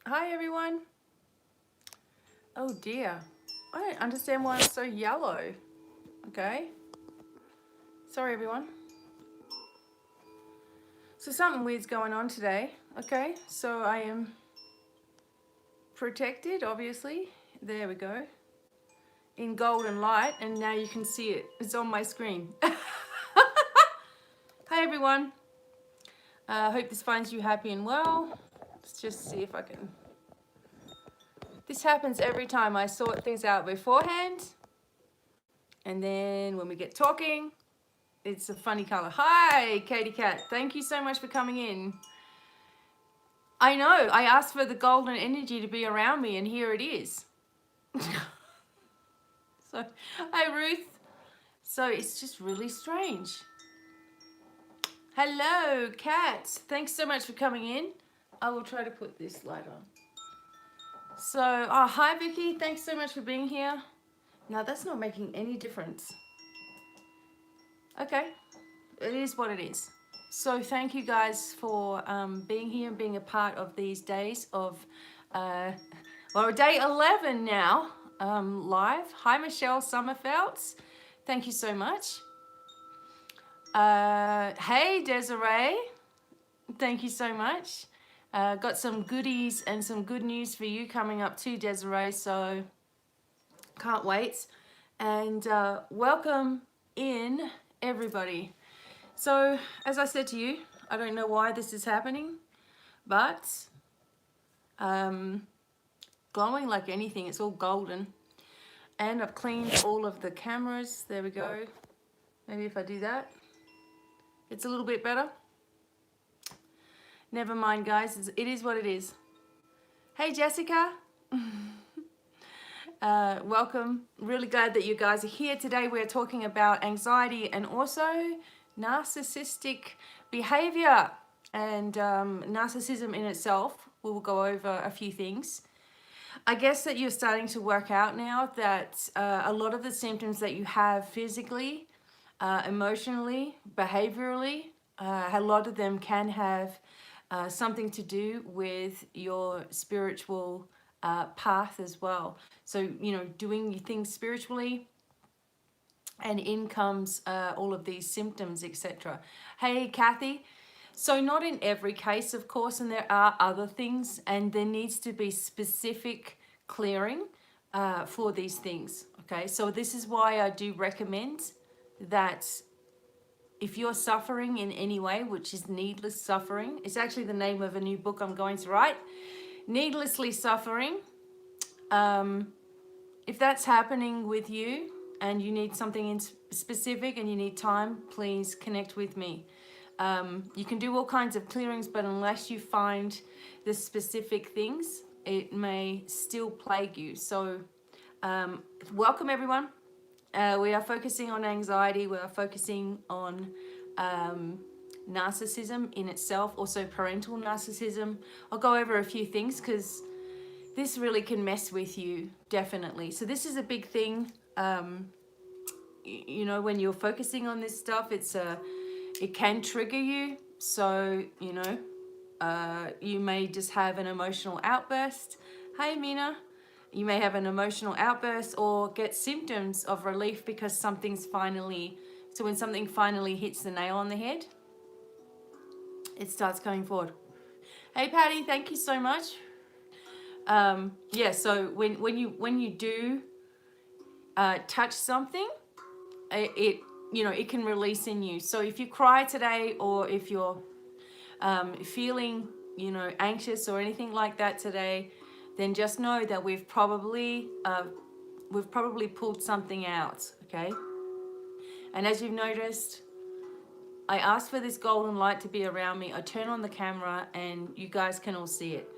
Hi everyone. Oh dear. I don't understand why I'm so yellow. Okay. Sorry everyone. So something weird's going on today. Okay. So I am protected, obviously. There we go. In golden light, and now you can see it. It's on my screen. Hi everyone. Hope this finds you happy and well. Let's just see if I can. This happens every time I sort things out beforehand. And then when we get talking, it's a funny color. Hi, Katie Cat. Thank you so much for coming in. I know, I asked for the golden energy to be around me, and here it is. So, hi, Ruth. So, it's just really strange. Hello, Kat. Thanks so much for coming in. I will try to put this light on. So, hi, Vicky. Thanks so much for being here. Now, that's not making any difference. Okay, it is what it is. So thank you guys for being here and being a part of these days of, well, day 11 now, live. Hi, Michelle Sommerfeld. Thank you so much. Hey, Desiree. Thank you so much. Got some goodies and some good news for you coming up too, Desiree, so can't wait. And welcome in, everybody. So, as I said to you, I don't know why this is happening, but glowing like anything, it's all golden. And I've cleaned all of the cameras. There we go. Maybe if I do that, it's a little bit better. Never mind, guys. It is what it is. Hey, Jessica. Welcome. Really glad that you guys are here. Today we're talking about anxiety and also narcissistic behavior and narcissism in itself. We will go over a few things. I guess that you're starting to work out now that a lot of the symptoms that you have physically, emotionally, behaviorally, a lot of them can have something to do with your spiritual path as well. So, you know, doing things spiritually, and in comes all of these symptoms, etc. Hey, Kathy. So not in every case, of course, and there are other things, and there needs to be specific clearing for these things, okay? So this is why I do recommend that if you're suffering in any way, which is needless suffering, it's actually the name of a new book I'm going to write, Needlessly Suffering. If that's happening with you and you need something in specific and you need time, please connect with me. You can do all kinds of clearings, but unless you find the specific things, it may still plague you. So welcome everyone. We are focusing on anxiety. We are focusing on narcissism in itself, also parental narcissism. I'll go over a few things because this really can mess with you, definitely. So this is a big thing. You know, when you're focusing on this stuff, it can trigger you. So, you know, you may just have an emotional outburst. Hi, Mina. You may have an emotional outburst or get symptoms of relief because something's finally, so when something finally hits the nail on the head, it starts going forward. Hey, Patty, thank you so much. Yeah, so when you do touch something, it you know, it can release in you. So if you cry today, or if you're feeling, you know, anxious or anything like that today, then just know that we've probably pulled something out, okay? And as you've noticed, I asked for this golden light to be around me. I turn on the camera and you guys can all see it.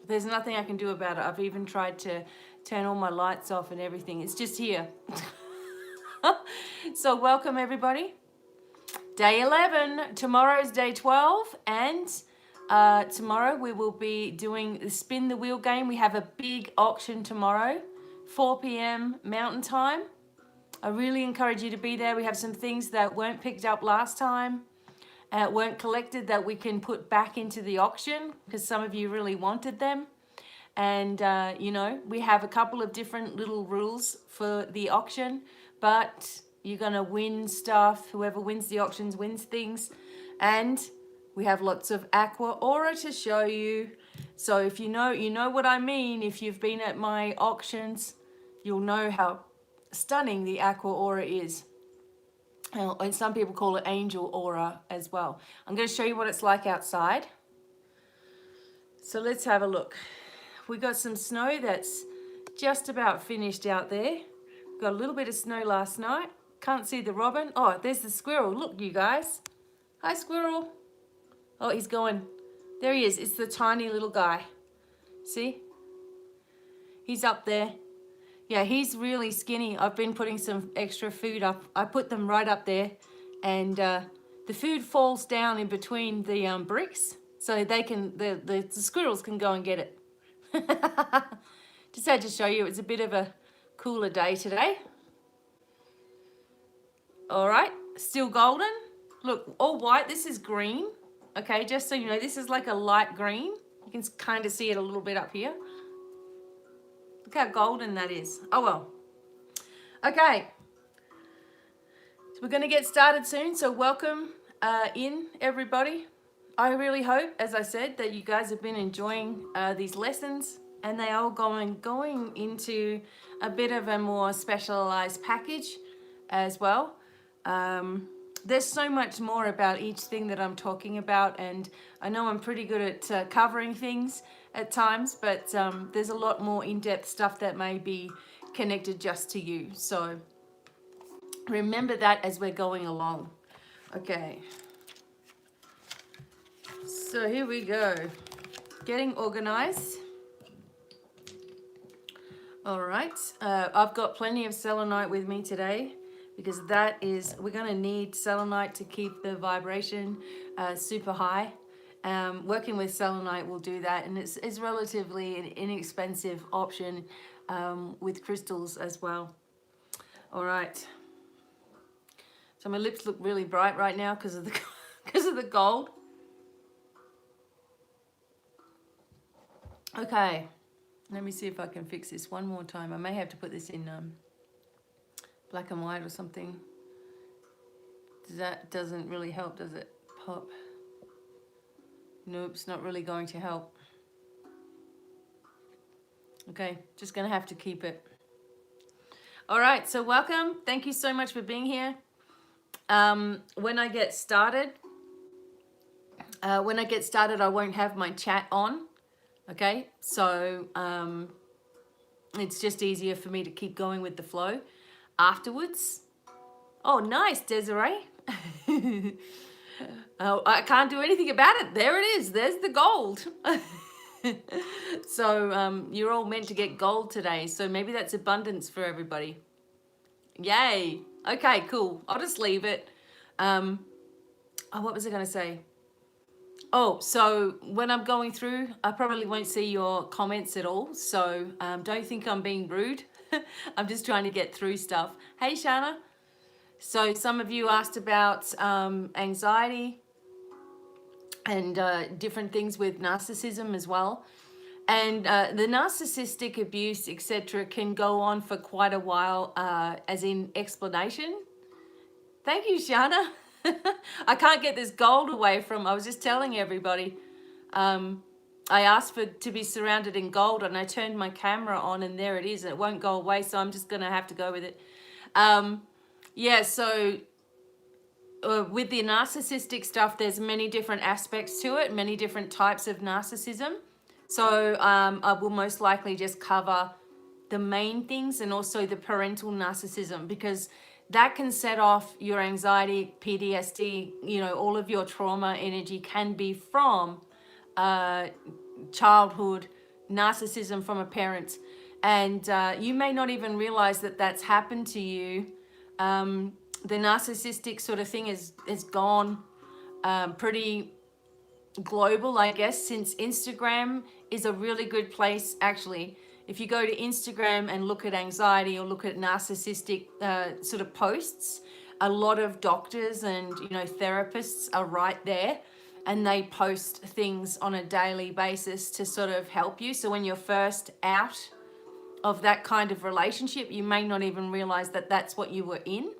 There's nothing I can do about it. I've even tried to turn all my lights off and everything. It's just here. So welcome everybody. Day 11. Tomorrow is day 12. And tomorrow we will be doing the spin the wheel game. We have a big auction tomorrow, 4 p.m. Mountain Time. I really encourage you to be there. We have some things that weren't picked up last time. weren't collected that we can put back into the auction because some of you really wanted them. And, you know, we have a couple of different little rules for the auction, but you're going to win stuff. Whoever wins the auctions wins things. And we have lots of aqua aura to show you. So if you know what I mean. If you've been at my auctions, you'll know how stunning the aqua aura is. And some people call it angel aura as well. I'm going to show you what it's like outside. So let's have a look. We got some snow that's just about finished out there. Got a little bit of snow last night. Can't see the robin. Oh, there's the squirrel. Look, you guys. Hi, squirrel. Oh, he's going. There he is. It's the tiny little guy. See? He's up there. Yeah, he's really skinny. I've been putting some extra food up. I put them right up there. And the food falls down in between the bricks. So they can, the squirrels can go and get it. Just had to show you. It's a bit of a cooler day today. All right, still golden. Look, all white. This is green. Okay, just so you know, this is like a light green. You can kind of see it a little bit up here. Look how golden that is. Oh well. Okay, so we're going to get started soon. So welcome in, everybody. I really hope, as I said, that you guys have been enjoying these lessons, and they are going into a bit of a more specialized package as well. There's so much more about each thing that I'm talking about, and I know I'm pretty good at covering things at times, but there's a lot more in-depth stuff that may be connected just to you. So remember that as we're going along. Okay. So here we go, getting organized. All right, I've got plenty of selenite with me today because that is, we're going to need selenite to keep the vibration super high. Working with selenite will do that, and it's relatively an inexpensive option with crystals as well. All right, so my lips look really bright right now because of the gold. Okay, let me see if I can fix this one more time. I may have to put this in black and white or something. That doesn't really help, does it? Pop. Nope, it's not really going to help. Okay, just gonna have to keep it. All right, so welcome. Thank you so much for being here. When I get started, I won't have my chat on. Okay, so it's just easier for me to keep going with the flow afterwards. Oh, nice, Desiree. Oh, I can't do anything about it. There it is. There's the gold. So you're all meant to get gold today. So maybe that's abundance for everybody. Yay. Okay, cool. I'll just leave it. Oh, what was I going to say? Oh, so when I'm going through, I probably won't see your comments at all. So don't think I'm being rude. I'm just trying to get through stuff. Hey, Shana. So some of you asked about anxiety and different things with narcissism as well. And the narcissistic abuse, etc., can go on for quite a while, as in explanation. Thank you, Shana. I can't get this gold away from, I was just telling everybody, I asked to be surrounded in gold, and I turned my camera on, and there it is. It won't go away, so I'm just going to have to go with it. Yeah, so with the narcissistic stuff, there's many different aspects to it, many different types of narcissism. So I will most likely just cover the main things and also the parental narcissism, because that can set off your anxiety, PTSD, you know, all of your trauma energy can be from childhood narcissism from a parent. And you may not even realize that that's happened to you. The narcissistic sort of thing is gone pretty global, I guess, since Instagram is a really good place. Actually, if you go to Instagram and look at anxiety or look at narcissistic sort of posts, a lot of doctors and, you know, therapists are right there, and they post things on a daily basis to sort of help you. So when you're first out of that kind of relationship, you may not even realize that that's what you were in.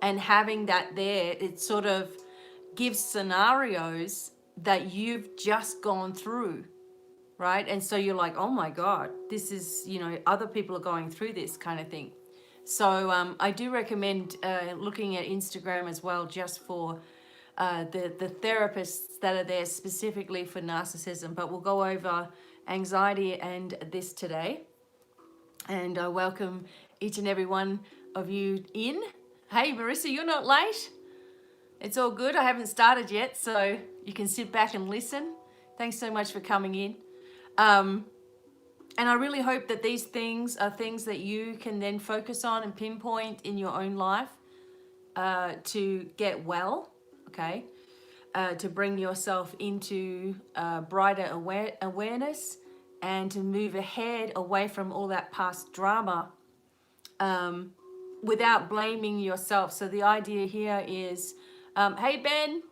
And having that there, it sort of gives scenarios that you've just gone through, right? And so you're like, oh my God, this is, you know, other people are going through this kind of thing. So I do recommend looking at Instagram as well, just for the therapists that are there specifically for narcissism. But we'll go over anxiety and this today. And I welcome each and every one of you in. Hey, Marissa, you're not late. It's all good. I haven't started yet, so you can sit back and listen. Thanks so much for coming in. And I really hope that these things are things that you can then focus on and pinpoint in your own life to get well, okay? To bring yourself into brighter awareness and to move ahead away from all that past drama without blaming yourself. So the idea here is, hey Ben,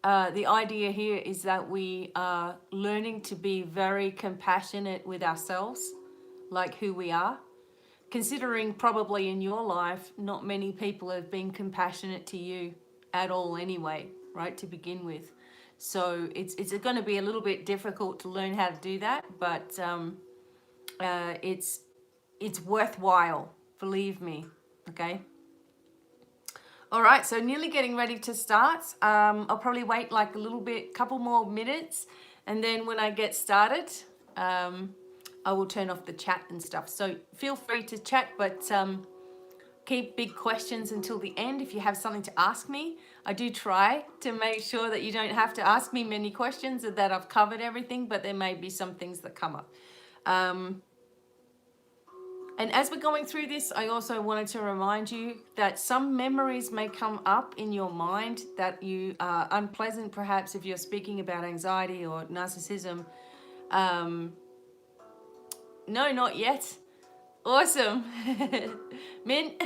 the idea here is that we are learning to be very compassionate with ourselves, like who we are. Considering probably in your life, not many people have been compassionate to you at all anyway, right, to begin with. So it's going to be a little bit difficult to learn how to do that, but it's worthwhile, believe me, okay? All right, so nearly getting ready to start. I'll probably wait like a little bit, couple more minutes, and then when I get started, I will turn off the chat and stuff. So feel free to chat, but keep big questions until the end if you have something to ask me. I do try to make sure that you don't have to ask me many questions and that I've covered everything, but there may be some things that come up. And as we're going through this, I also wanted to remind you that some memories may come up in your mind that you are unpleasant, perhaps if you're speaking about anxiety or narcissism. No, not yet. Awesome. Mint.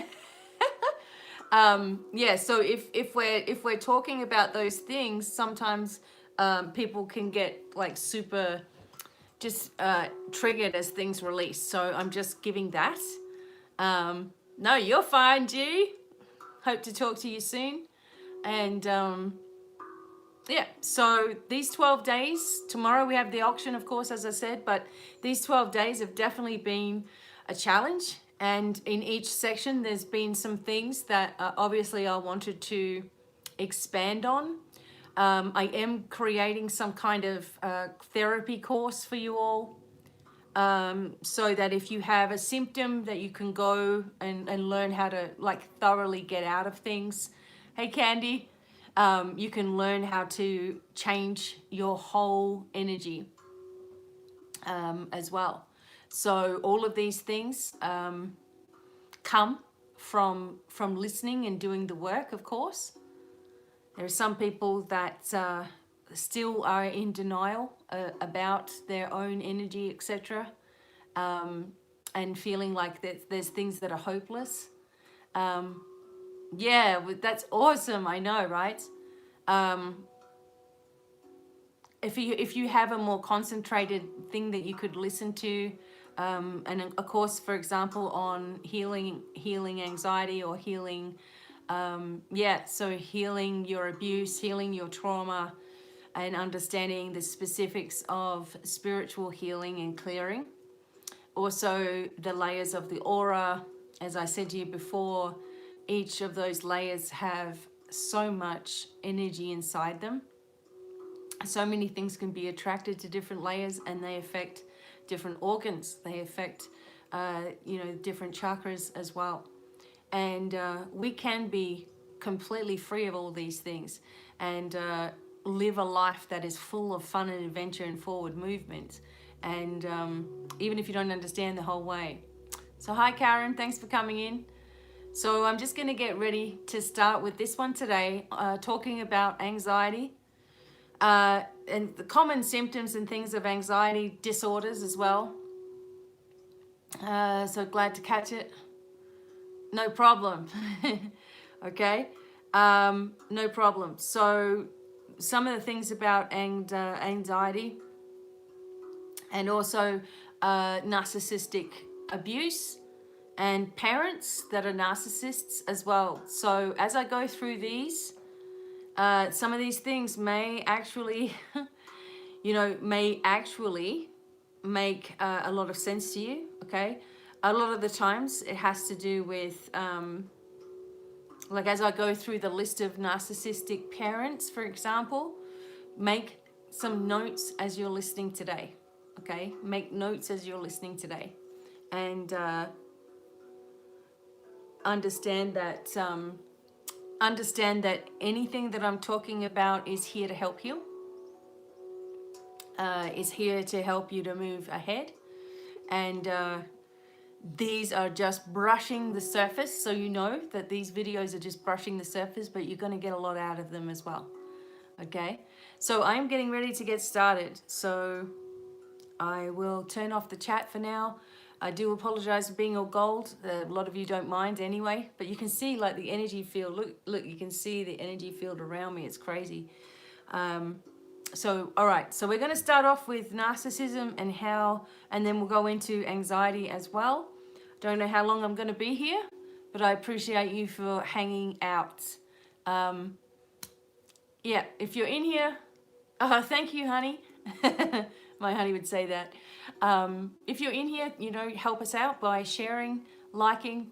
Yeah, so if we're talking about those things, sometimes people can get like super just triggered as things release. So I'm just giving that. No, you're fine, G. Hope to talk to you soon. And yeah, so these 12 days, tomorrow we have the auction, of course, as I said, but these 12 days have definitely been a challenge. And in each section, there's been some things that obviously I wanted to expand on. I am creating some kind of therapy course for you all, so that if you have a symptom that you can go and learn how to like thoroughly get out of things. Hey, Candy, you can learn how to change your whole energy as well. So all of these things come from listening and doing the work, of course. There are some people that still are in denial about their own energy, etc., and feeling like there's things that are hopeless. Yeah, that's awesome. I know, right? If you have a more concentrated thing that you could listen to, and of course, for example, on healing anxiety or healing. So healing your abuse, healing your trauma, and understanding the specifics of spiritual healing and clearing. Also, the layers of the aura. As I said to you before, each of those layers have so much energy inside them. So many things can be attracted to different layers, and they affect different organs. They affect, different chakras as well. And we can be completely free of all these things and live a life that is full of fun and adventure and forward movement. And even if you don't understand the whole way. So hi, Karen, thanks for coming in. So I'm just going to get ready to start with this one today, talking about anxiety and the common symptoms and things of anxiety disorders as well. So glad to catch it. No problem. Okay, no problem. So some of the things about anxiety and also narcissistic abuse and parents that are narcissists as well. So as I go through these, some of these things may actually, may actually make a lot of sense to you, okay? A lot of the times it has to do with, like as I go through the list of narcissistic parents, for example, make some notes as you're listening today, okay? Make notes as you're listening today. And understand that anything that I'm talking about is here to help you. Is here to help you to move ahead. And these are just brushing the surface, so you know that these videos are just brushing the surface, but you're going to get a lot out of them as well. Okay, so I'm getting ready to get started, so I will turn off the chat for now. I do apologize for being all gold. A lot of you don't mind anyway, but you can see like the energy field. Look, you can see the energy field around me. It's crazy. So, all right, so we're going to start off with narcissism and then we'll go into anxiety as well. Don't know how long I'm going to be here, but I appreciate you for hanging out. Yeah, if you're in here, thank you, honey. My honey would say that. If you're in here, help us out by sharing, liking,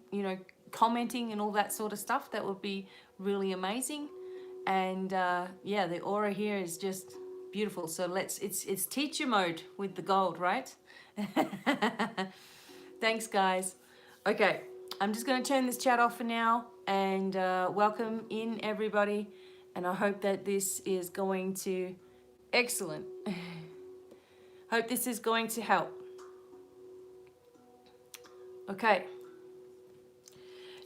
commenting and all that sort of stuff. That would be really amazing. And yeah, the aura here is just beautiful. So it's teacher mode with the gold, right? Thanks, guys. Okay, I'm just going to turn this chat off for now and welcome in everybody. And I hope that this is going to, excellent. Hope this is going to help. Okay.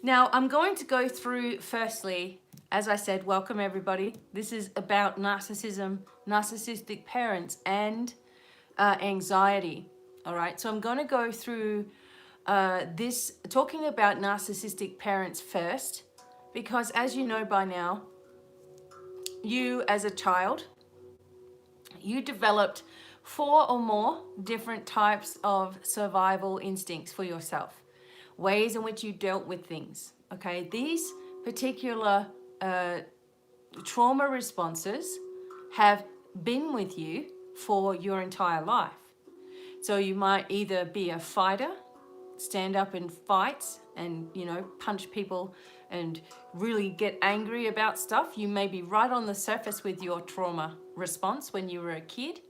Now I'm going to go through firstly, as I said, welcome everybody. This is about narcissism, narcissistic parents, and anxiety. All right, so I'm going to go through this, talking about narcissistic parents first, because as you know by now, you as a child, you developed 4 or more different types of survival instincts for yourself, ways in which you dealt with things. Okay, these particular trauma responses have been with you for your entire life. So you might either be a fighter, stand up and fight and, punch people and really get angry about stuff. You may be right on the surface with your trauma response when you were a kid.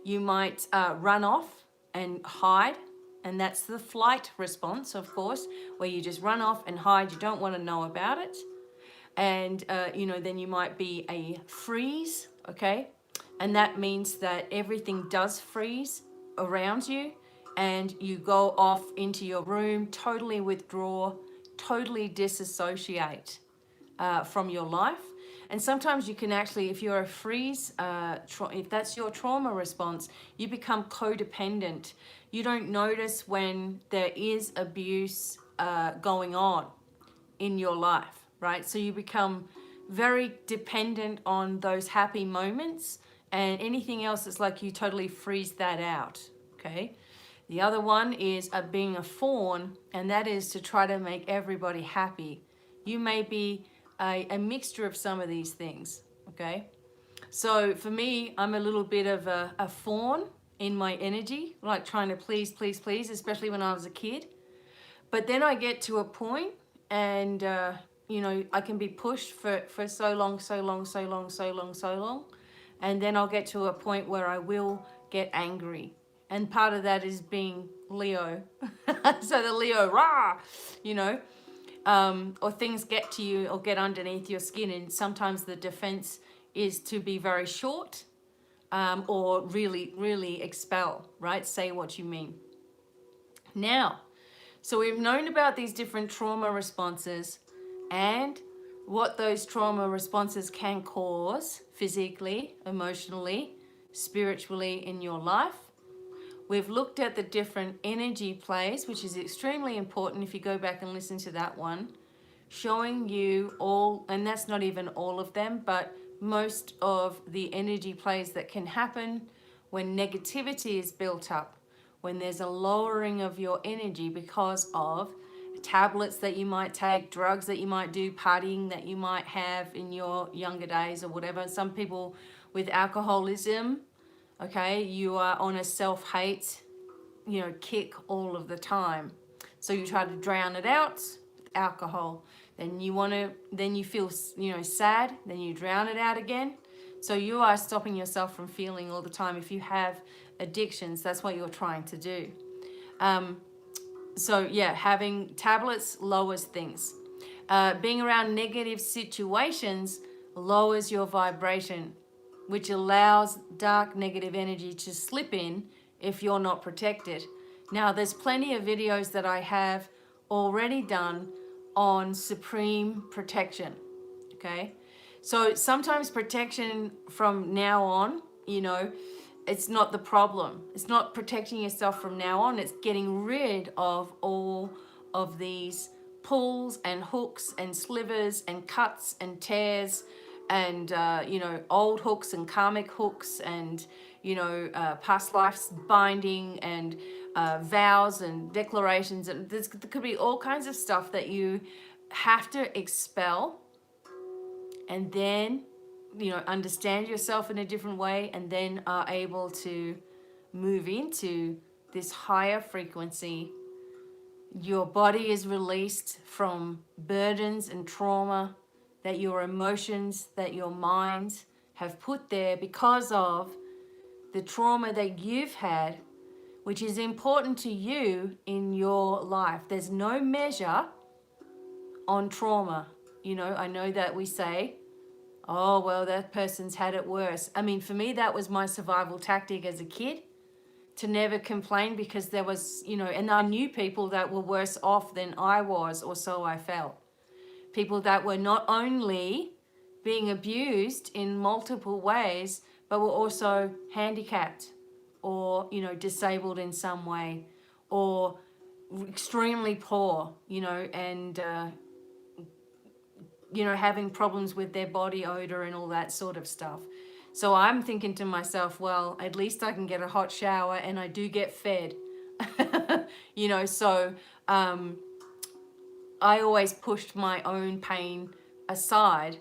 You might run off and hide, and that's the flight response, of course, where you just run off and hide. You don't want to know about it. And, then you might be a freeze, okay? And that means that everything does freeze around you and you go off into your room, totally withdraw, totally disassociate from your life. And sometimes you can actually, if you're a freeze, if that's your trauma response, you become codependent. You don't notice when there is abuse going on in your life, right? So you become very dependent on those happy moments, and anything else, it's like you totally freeze that out, okay? The other one is being a fawn, and that is to try to make everybody happy. You may be a mixture of some of these things, okay? So for me, I'm a little bit of a fawn in my energy, like trying to please, please, please, especially when I was a kid. But then I get to a point and, I can be pushed for so long. And then I'll get to a point where I will get angry. And part of that is being Leo. So the Leo, rah, or things get to you or get underneath your skin. And sometimes the defense is to be very short or really, really expel, right? Say what you mean. Now, so we've known about these different trauma responses and what those trauma responses can cause physically, emotionally, spiritually in your life. We've looked at the different energy plays, which is extremely important if you go back and listen to that one. showing you all, and that's not even all of them, but most of the energy plays that can happen when negativity is built up, when there's a lowering of your energy because of tablets that you might take, drugs that you might do, partying that you might have in your younger days or whatever. Some people with alcoholism, okay, you are on a self-hate, kick all of the time. So you try to drown it out with alcohol. Then you feel, sad, then you drown it out again. So you are stopping yourself from feeling all the time. If you have addictions, that's what you're trying to do. So yeah, having tablets lowers things. Being around negative situations lowers your vibration, which allows dark negative energy to slip in if you're not protected. Now, there's plenty of videos that I have already done on supreme protection, okay? So sometimes protection from now on, it's not the problem. It's not protecting yourself from now on. It's getting rid of all of these pulls and hooks and slivers and cuts and tears and, old hooks and karmic hooks and, past lives binding and vows and declarations. And there could be all kinds of stuff that you have to expel and then understand yourself in a different way, and then are able to move into this higher frequency. Your body is released from burdens and trauma that your emotions, that your mind have put there because of the trauma that you've had, which is important to you in your life. There's no measure on trauma. I know that we say, oh, well, that person's had it worse. I mean, for me, that was my survival tactic as a kid, to never complain, because there was, and I knew people that were worse off than I was, or so I felt. People that were not only being abused in multiple ways, but were also handicapped or, disabled in some way, or extremely poor, and having problems with their body odor and all that sort of stuff. So I'm thinking to myself, well, at least I can get a hot shower and I do get fed. So I always pushed my own pain aside,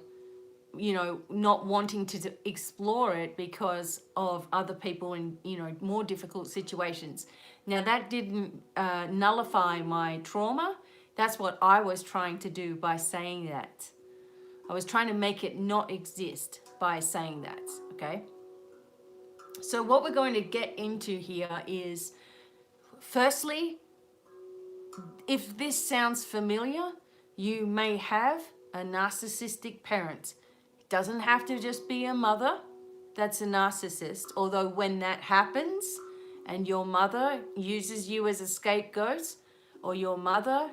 not wanting to explore it because of other people in, more difficult situations. Now, that didn't nullify my trauma. That's what I was trying to do by saying that. I was trying to make it not exist by saying that, okay? So what we're going to get into here is, firstly, if this sounds familiar, you may have a narcissistic parent. It doesn't have to just be a mother that's a narcissist, although when that happens and your mother uses you as a scapegoat, or your mother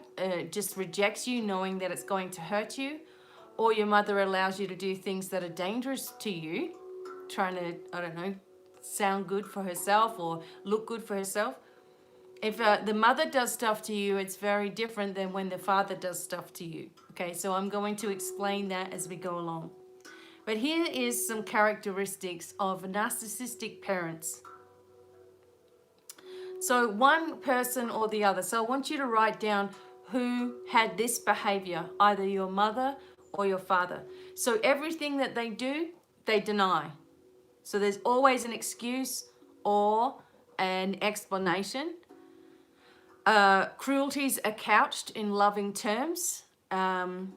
just rejects you knowing that it's going to hurt you, or your mother allows you to do things that are dangerous to you, trying to, sound good for herself or look good for herself. If the mother does stuff to you, it's very different than when the father does stuff to you. Okay, so I'm going to explain that as we go along. But here is some characteristics of narcissistic parents. So one person or the other. So I want you to write down who had this behavior, either your mother or your father. So everything that they do, they deny. So there's always an excuse or an explanation. Cruelties are couched in loving terms. For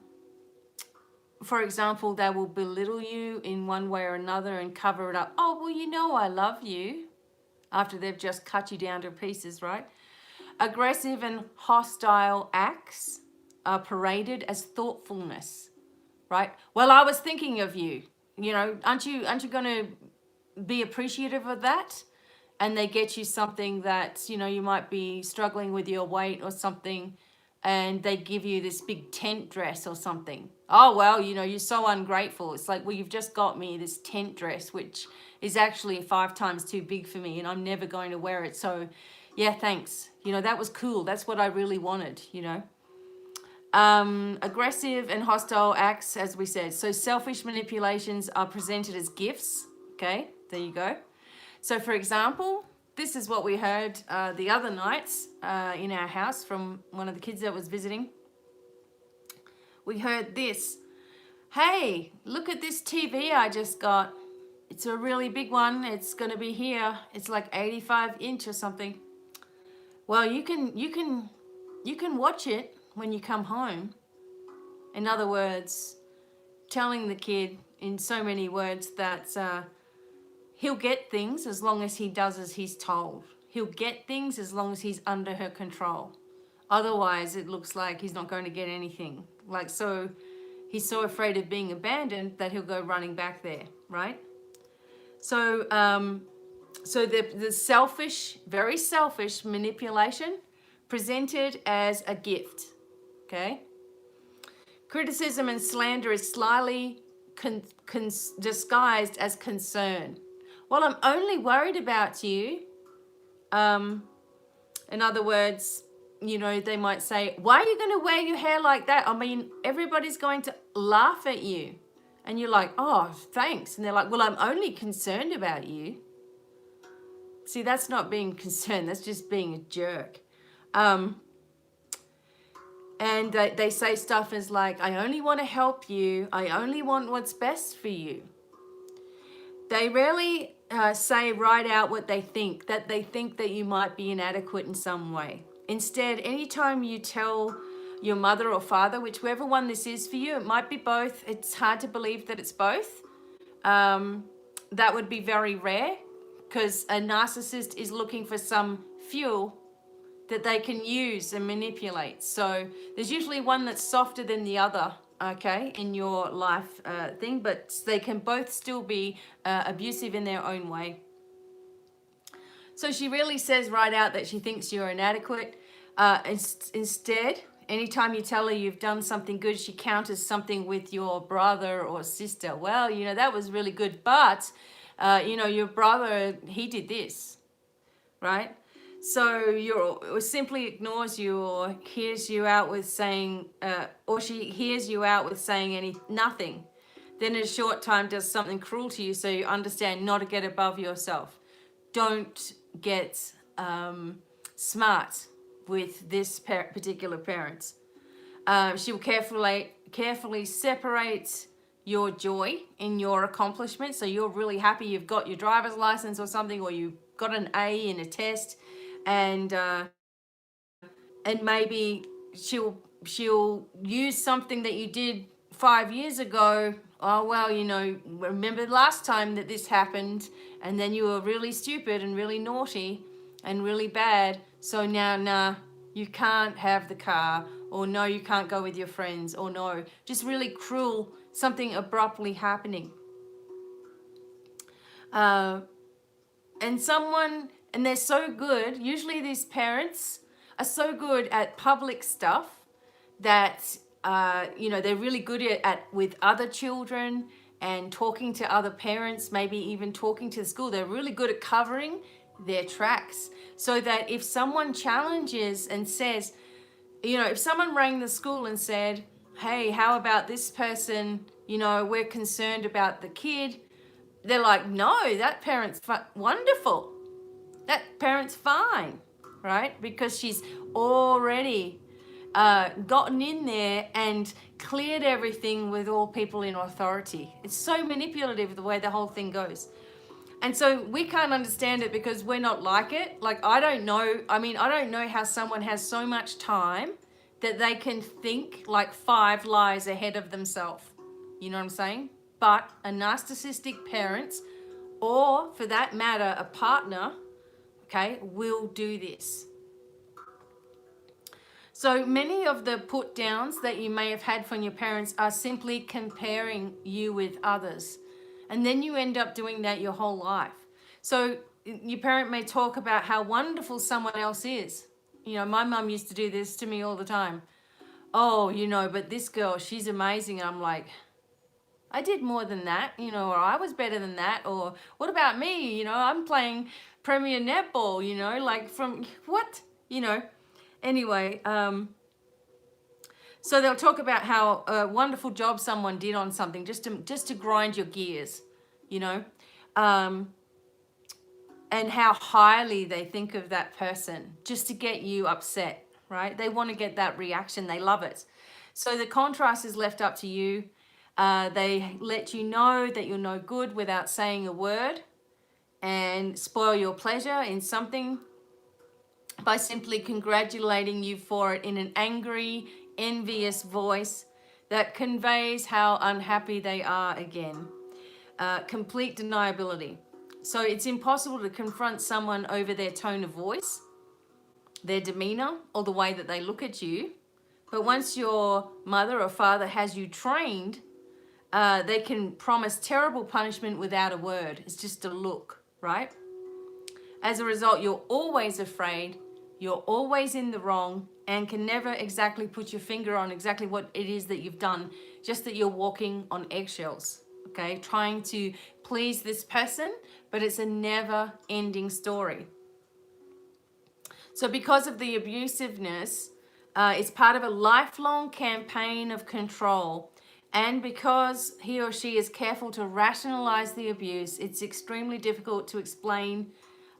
example, they will belittle you in one way or another and cover it up. Oh, well, I love you, after they've just cut you down to pieces, right? Aggressive and hostile acts are paraded as thoughtfulness, right? Well, I was thinking of you. Aren't you going to be appreciative of that? And they get you something that, you might be struggling with your weight or something, and they give you this big tent dress or something. Oh, well, you're so ungrateful. It's like, well, you've just got me this tent dress, which is actually 5 times too big for me, and I'm never going to wear it. So, yeah, thanks. That was cool. That's what I really wanted, Aggressive and hostile acts, as we said. So selfish manipulations are presented as gifts. Okay, there you go. So for example, this is what we heard the other nights in our house from one of the kids that was visiting. We heard this. Hey, look at this TV I just got. It's a really big one. It's going to be here. It's like 85-inch or something. Well, you can watch it when you come home. In other words, telling the kid in so many words that he'll get things as long as he does as he's told. He'll get things as long as he's under her control. Otherwise, it looks like he's not going to get anything. Like, so he's so afraid of being abandoned that he'll go running back there, right? So, so the selfish, very selfish manipulation presented as a gift, okay? Criticism and slander is slyly disguised as concern. Well, I'm only worried about you. In other words, you know, they might say, why are you going to wear your hair like that? I mean, everybody's going to laugh at you. And you're like, oh, thanks. And they're like, well, I'm only concerned about you. See, that's not being concerned. That's just being a jerk. And they say stuff as like, I only want to help you. I only want what's best for you. They rarely say right out what they think that you might be inadequate in some way. Instead, anytime you tell your mother or father, whichever one this is for you, it might be both. It's hard to believe that it's both. That would be very rare because a narcissist is looking for some fuel that they can use and manipulate. So there's usually one that's softer than the other, okay, in your life thing, but they can both still be abusive in their own way. So she really says right out that she thinks you're inadequate. Instead, anytime you tell her you've done something good, she counters something with your brother or sister. Well, you know, that was really good, but, you know, your brother, he did this, right? So or simply ignores you or hears you out with saying, or she hears you out with saying nothing. Then in a short time does something cruel to you so you understand not to get above yourself. Don't get smart with this particular parent. She will carefully separate your joy in your accomplishment. So you're really happy you've got your driver's license or something, or you got an A in a test, and maybe she'll use something that you did 5 years ago. Oh, well, you know, remember last time that this happened, and then you were really stupid and really naughty and really bad. So now, nah, you can't have the car, or no, you can't go with your friends, or no, just really cruel, something abruptly happening. And they're so good, usually these parents are so good at public stuff that, you know, they're really good with other children and talking to other parents, maybe even talking to the school. They're really good at covering their tracks, so that if someone challenges and says, you know, if someone rang the school and said, hey, how about this person, you know, we're concerned about the kid, they're like, no, that parent's wonderful, that parent's fine, right? Because she's already gotten in there and cleared everything with all people in authority. It's so manipulative the way the whole thing goes. And so we can't understand it because we're not like it. Like, I don't know how someone has so much time that they can think like 5 lies ahead of themselves. You know what I'm saying? But a narcissistic parent, or for that matter, a partner, okay, will do this. So many of the put downs that you may have had from your parents are simply comparing you with others. And then you end up doing that your whole life. So your parent may talk about how wonderful someone else is. You know, my mum used to do this to me all the time. Oh, you know, but this girl, she's amazing. And I'm like, I did more than that, you know, or I was better than that. Or what about me? You know, I'm playing Premier Netball, you know, like from what? You know, anyway, So they'll talk about how a wonderful job someone did on something just to grind your gears, you know, and how highly they think of that person just to get you upset, right? They want to get that reaction. They love it. So the contrast is left up to you. They let you know that you're no good without saying a word, and spoil your pleasure in something by simply congratulating you for it in an angry, envious voice that conveys how unhappy they are again. Complete deniability. So it's impossible to confront someone over their tone of voice, their demeanor, or the way that they look at you. But once your mother or father has you trained, they can promise terrible punishment without a word. It's just a look, right? As a result, you're always afraid, you're always in the wrong, and can never exactly put your finger on exactly what it is that you've done, just that you're walking on eggshells, okay? Trying to please this person, but it's a never-ending story. So because of the abusiveness, it's part of a lifelong campaign of control. And because he or she is careful to rationalize the abuse, it's extremely difficult to explain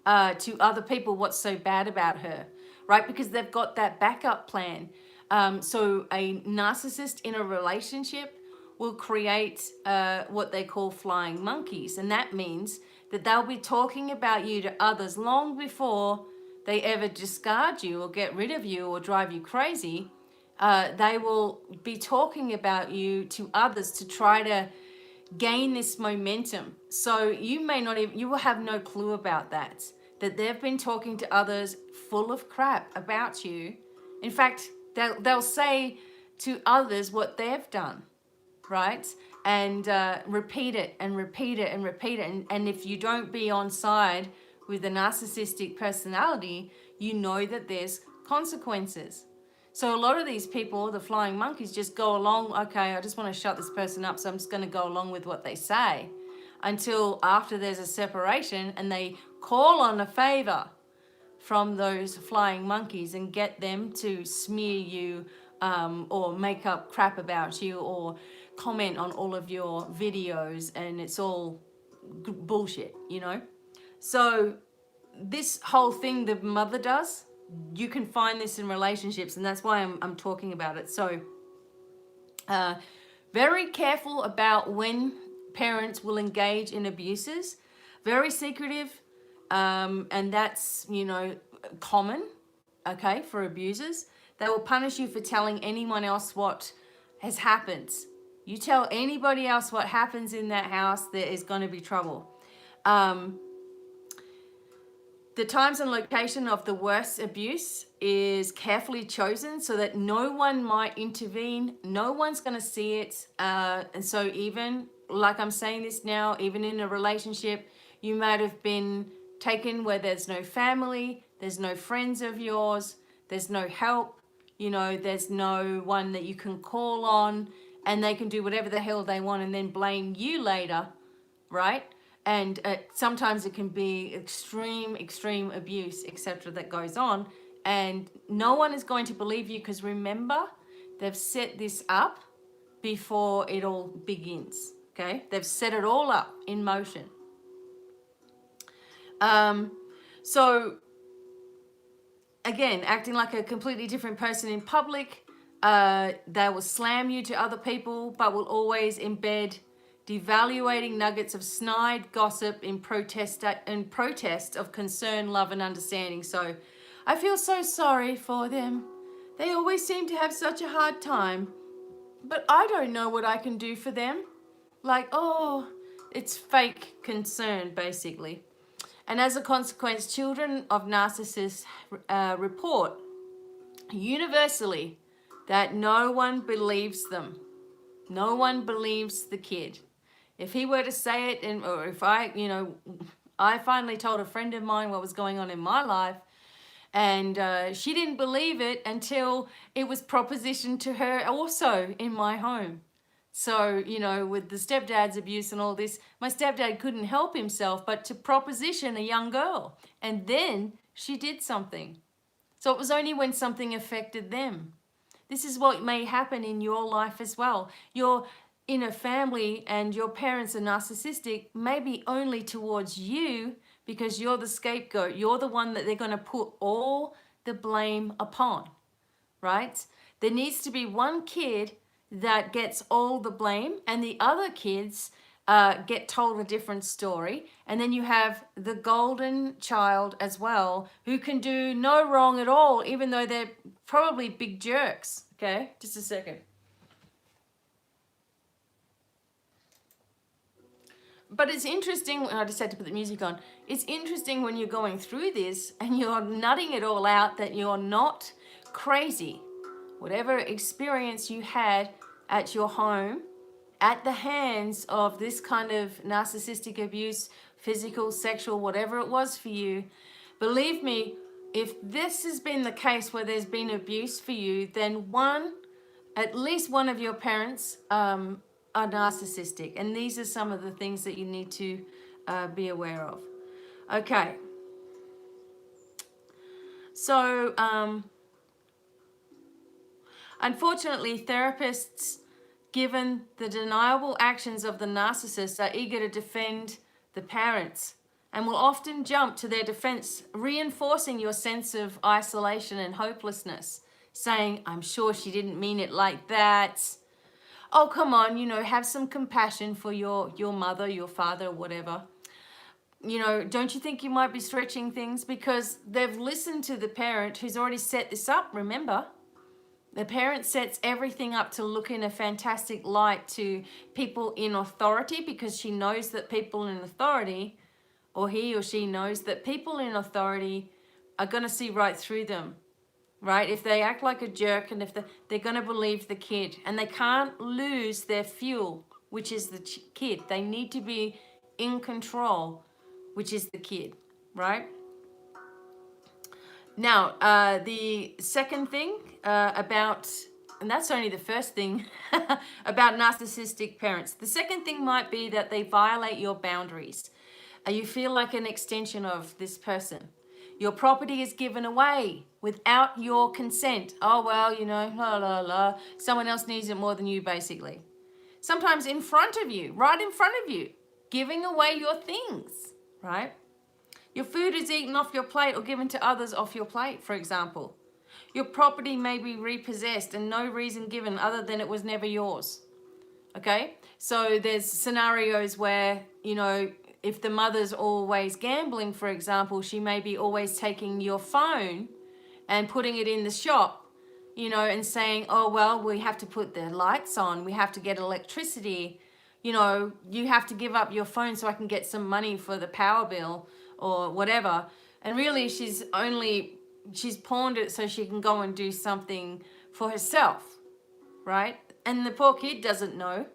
to other people what's so bad about her, right? Because they've got that backup plan. So a narcissist in a relationship will create what they call flying monkeys. And that means that they'll be talking about you to others long before they ever discard you or get rid of you or drive you crazy. They will be talking about you to others to try to gain this momentum. So you may not even, you will have no clue about that they've been talking to others full of crap about you. In fact, they'll say to others what they've done, right? And repeat it and repeat it and repeat it. And if you don't be on side with a narcissistic personality, you know that there's consequences. So a lot of these people, the flying monkeys, just go along, okay, I just want to shut this person up, so I'm just going to go along with what they say, until after there's a separation and they call on a favor from those flying monkeys and get them to smear you or make up crap about you or comment on all of your videos, and it's all bullshit, you know? So this whole thing the mother does, you can find this in relationships, and that's why I'm talking about it. So very careful about when parents will engage in abuses, very secretive, and that's, you know, common, okay, for abusers. They will punish you for telling anyone else what has happened. You tell anybody else what happens in that house, there is going to be trouble. The times and location of the worst abuse is carefully chosen so that no one might intervene. No one's going to see it. And so even, like I'm saying this now, even in a relationship, you might have been taken where there's no family, there's no friends of yours, there's no help, you know, there's no one that you can call on, and they can do whatever the hell they want and then blame you later, right? And sometimes it can be extreme abuse, etc., that goes on. And no one is going to believe you because remember, they've set this up before it all begins, okay? They've set it all up in motion. So, again, acting like a completely different person in public, they will slam you to other people, but will always embed devaluating nuggets of snide gossip in protest of concern, love, and understanding. So I feel so sorry for them. They always seem to have such a hard time, but I don't know what I can do for them. Like, oh, it's fake concern, basically. And as a consequence, children of narcissists report universally that no one believes them. No one believes the kid. If he were to say it, or if I finally told a friend of mine what was going on in my life, and she didn't believe it until it was propositioned to her also in my home. So, you know, with the stepdad's abuse and all this, my stepdad couldn't help himself but to proposition a young girl. And then she did something. So it was only when something affected them. This is what may happen in your life as well. You're in a family and your parents are narcissistic, maybe only towards you because you're the scapegoat. You're the one that they're going to put all the blame upon, right? There needs to be one kid that gets all the blame and the other kids get told a different story. And then you have the golden child as well who can do no wrong at all, even though they're probably big jerks. Okay, just a second. But it's interesting, I just had to put the music on. It's interesting when you're going through this and you're nutting it all out that you're not crazy. Whatever experience you had at your home, at the hands of this kind of narcissistic abuse, physical, sexual, whatever it was for you, believe me, if this has been the case where there's been abuse for you, then at least one of your parents are narcissistic. And these are some of the things that you need to be aware of. Okay. So, unfortunately, therapists, given the deniable actions of the narcissist, are eager to defend the parents and will often jump to their defense, reinforcing your sense of isolation and hopelessness, saying, I'm sure she didn't mean it like that. Oh, come on, have some compassion for your mother, your father, whatever. Don't you think you might be stretching things? Because they've listened to the parent who's already set this up, remember? The parent sets everything up to look in a fantastic light to people in authority because she knows that people in authority, or he or she knows that people in authority are going to see right through them, right? If they act like a jerk and if they're going to believe the kid, and they can't lose their fuel, which is the kid. They need to be in control, which is the kid, right? Now, the second thing about, and that's only the first thing, about narcissistic parents. The second thing might be that they violate your boundaries. You feel like an extension of this person. Your property is given away without your consent. Oh, well, la, la, la. Someone else needs it more than you, basically. Sometimes in front of you, right in front of you, giving away your things, right? Your food is eaten off your plate or given to others off your plate, for example. Your property may be repossessed and no reason given other than it was never yours. Okay? So there's scenarios where, if the mother's always gambling, for example, she may be always taking your phone and putting it in the shop, and saying, oh, well, we have to put the lights on. We have to get electricity. You have to give up your phone so I can get some money for the power bill or whatever. And really she's pawned it so she can go and do something for herself, right? And the poor kid doesn't know.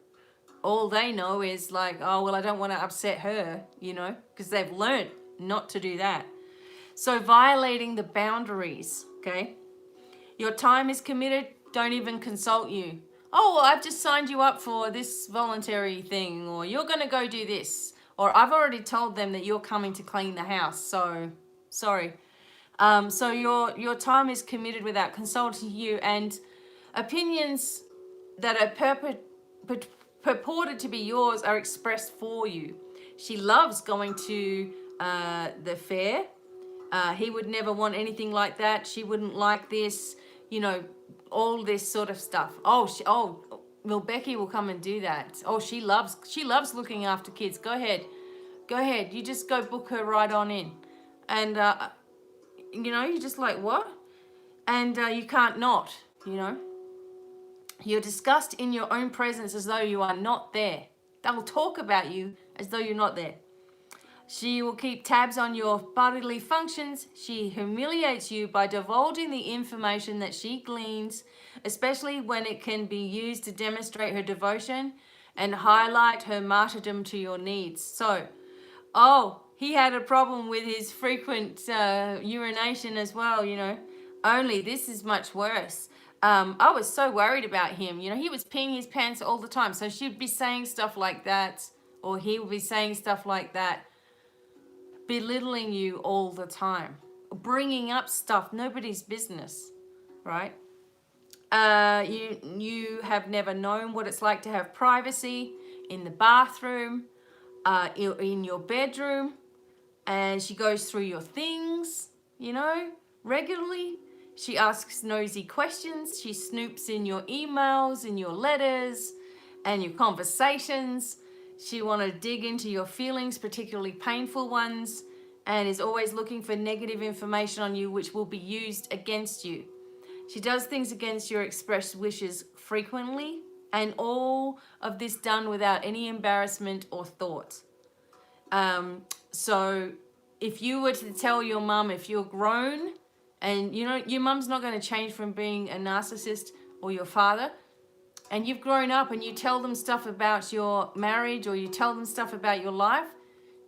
All they know is like, oh, well, I don't want to upset her, because they've learned not to do that. So violating the boundaries, okay? Your time is committed, don't even consult you. Oh, well, I've just signed you up for this voluntary thing, or you're going to go do this. Or I've already told them that you're coming to clean the house, so sorry. So your time is committed without consulting you, and opinions that are purported to be yours are expressed for you. She loves going to the fair. He would never want anything like that. She wouldn't like this, all this sort of stuff. Well, Becky will come and do that. Oh, she loves looking after kids. Go ahead. You just go book her right on in. And, you're just like, what? And you can't not, You're discussed in your own presence as though you are not there. They'll talk about you as though you're not there. She will keep tabs on your bodily functions. She humiliates you by divulging the information that she gleans, especially when it can be used to demonstrate her devotion and highlight her martyrdom to your needs. So, he had a problem with his frequent urination as well, Only this is much worse. I was so worried about him. He was peeing his pants all the time. So she'd be saying stuff like that, or he would be saying stuff like that, belittling you all the time, bringing up stuff, nobody's business, right? You have never known what it's like to have privacy in the bathroom, in your bedroom, and she goes through your things, you know, regularly. She asks nosy questions. She snoops in your emails, in your letters, and your conversations. She wants to dig into your feelings, particularly painful ones, and is always looking for negative information on you, which will be used against you. She does things against your expressed wishes frequently, and all of this done without any embarrassment or thought. So if you were to tell your mum, if you're grown, and you know your mum's not going to change from being a narcissist, or your father, and you've grown up and you tell them stuff about your marriage, or you tell them stuff about your life,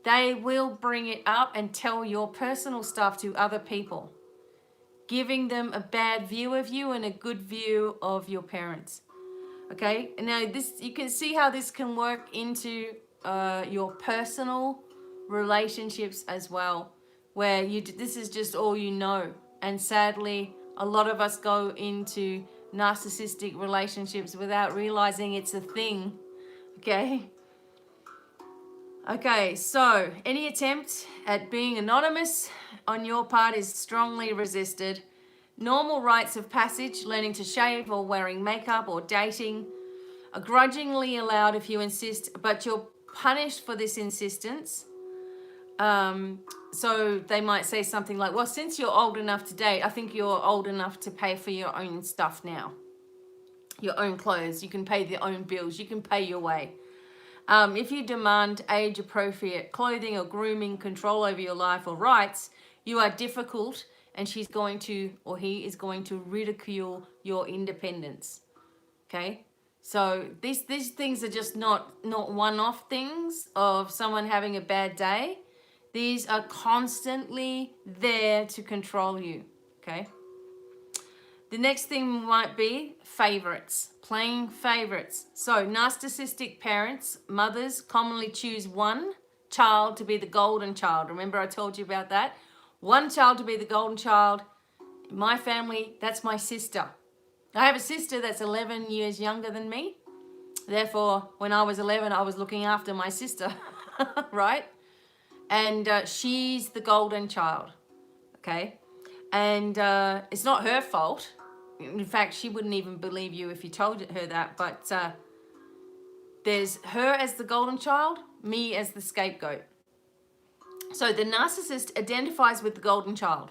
they will bring it up and tell your personal stuff to other people, giving them a bad view of you and a good view of your parents. Okay, now this, you can see how this can work into your personal relationships as well, where this is just all you know. And sadly, a lot of us go into narcissistic relationships without realizing it's a thing. Okay, so any attempt at being anonymous on your part is strongly resisted. Normal rites of passage, learning to shave or wearing makeup or dating, are grudgingly allowed if you insist, but you're punished for this insistence. So they might say something like, well, since you're old enough to date, I think you're old enough to pay for your own stuff now. Your own clothes, you can pay your own bills, you can pay your way. If you demand age-appropriate clothing or grooming, control over your life or rights, you are difficult, and she's going to, or he is going to, ridicule your independence. Okay? So these things are just not one-off things of someone having a bad day. These are constantly there to control you. Okay? The next thing might be favorites, playing favorites. So narcissistic parents, mothers, commonly choose one child to be the golden child. Remember I told you about that? One child to be the golden child. In my family, that's my sister. I have a sister that's 11 years younger than me. Therefore, when I was 11, I was looking after my sister, right? And she's the golden child, okay? And it's not her fault. In fact, she wouldn't even believe you if you told her that. But there's her as the golden child, me as the scapegoat. So the narcissist identifies with the golden child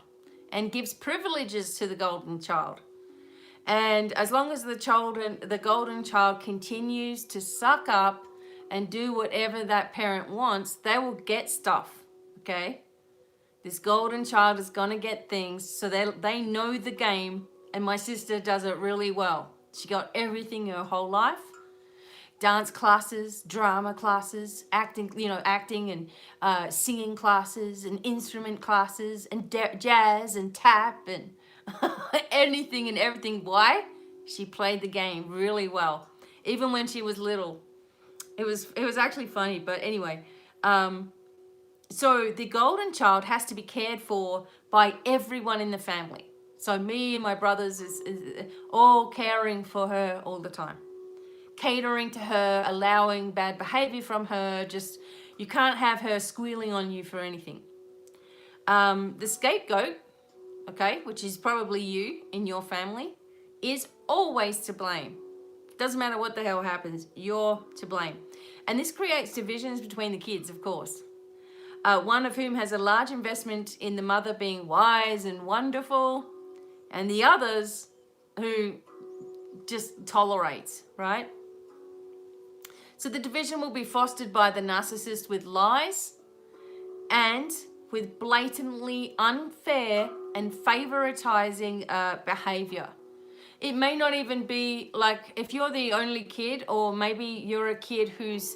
and gives privileges to the golden child. And as long as the golden child continues to suck up and do whatever that parent wants, they will get stuff, okay? This golden child is going to get things, so they know the game, and my sister does it really well. She got everything her whole life. Dance classes, drama classes, acting and singing classes and instrument classes and jazz and tap and anything and everything. Why? She played the game really well. Even when she was little. It was actually funny, but anyway. So the golden child has to be cared for by everyone in the family. So me and my brothers is all caring for her all the time. Catering to her, allowing bad behavior from her, you can't have her squealing on you for anything. The scapegoat, okay, which is probably you in your family, is always to blame. Doesn't matter what the hell happens, you're to blame. And this creates divisions between the kids, of course. One of whom has a large investment in the mother being wise and wonderful, and the others who just tolerates, right? So the division will be fostered by the narcissist with lies and with blatantly unfair and favoritizing behavior. It may not even be like if you're the only kid, or maybe you're a kid whose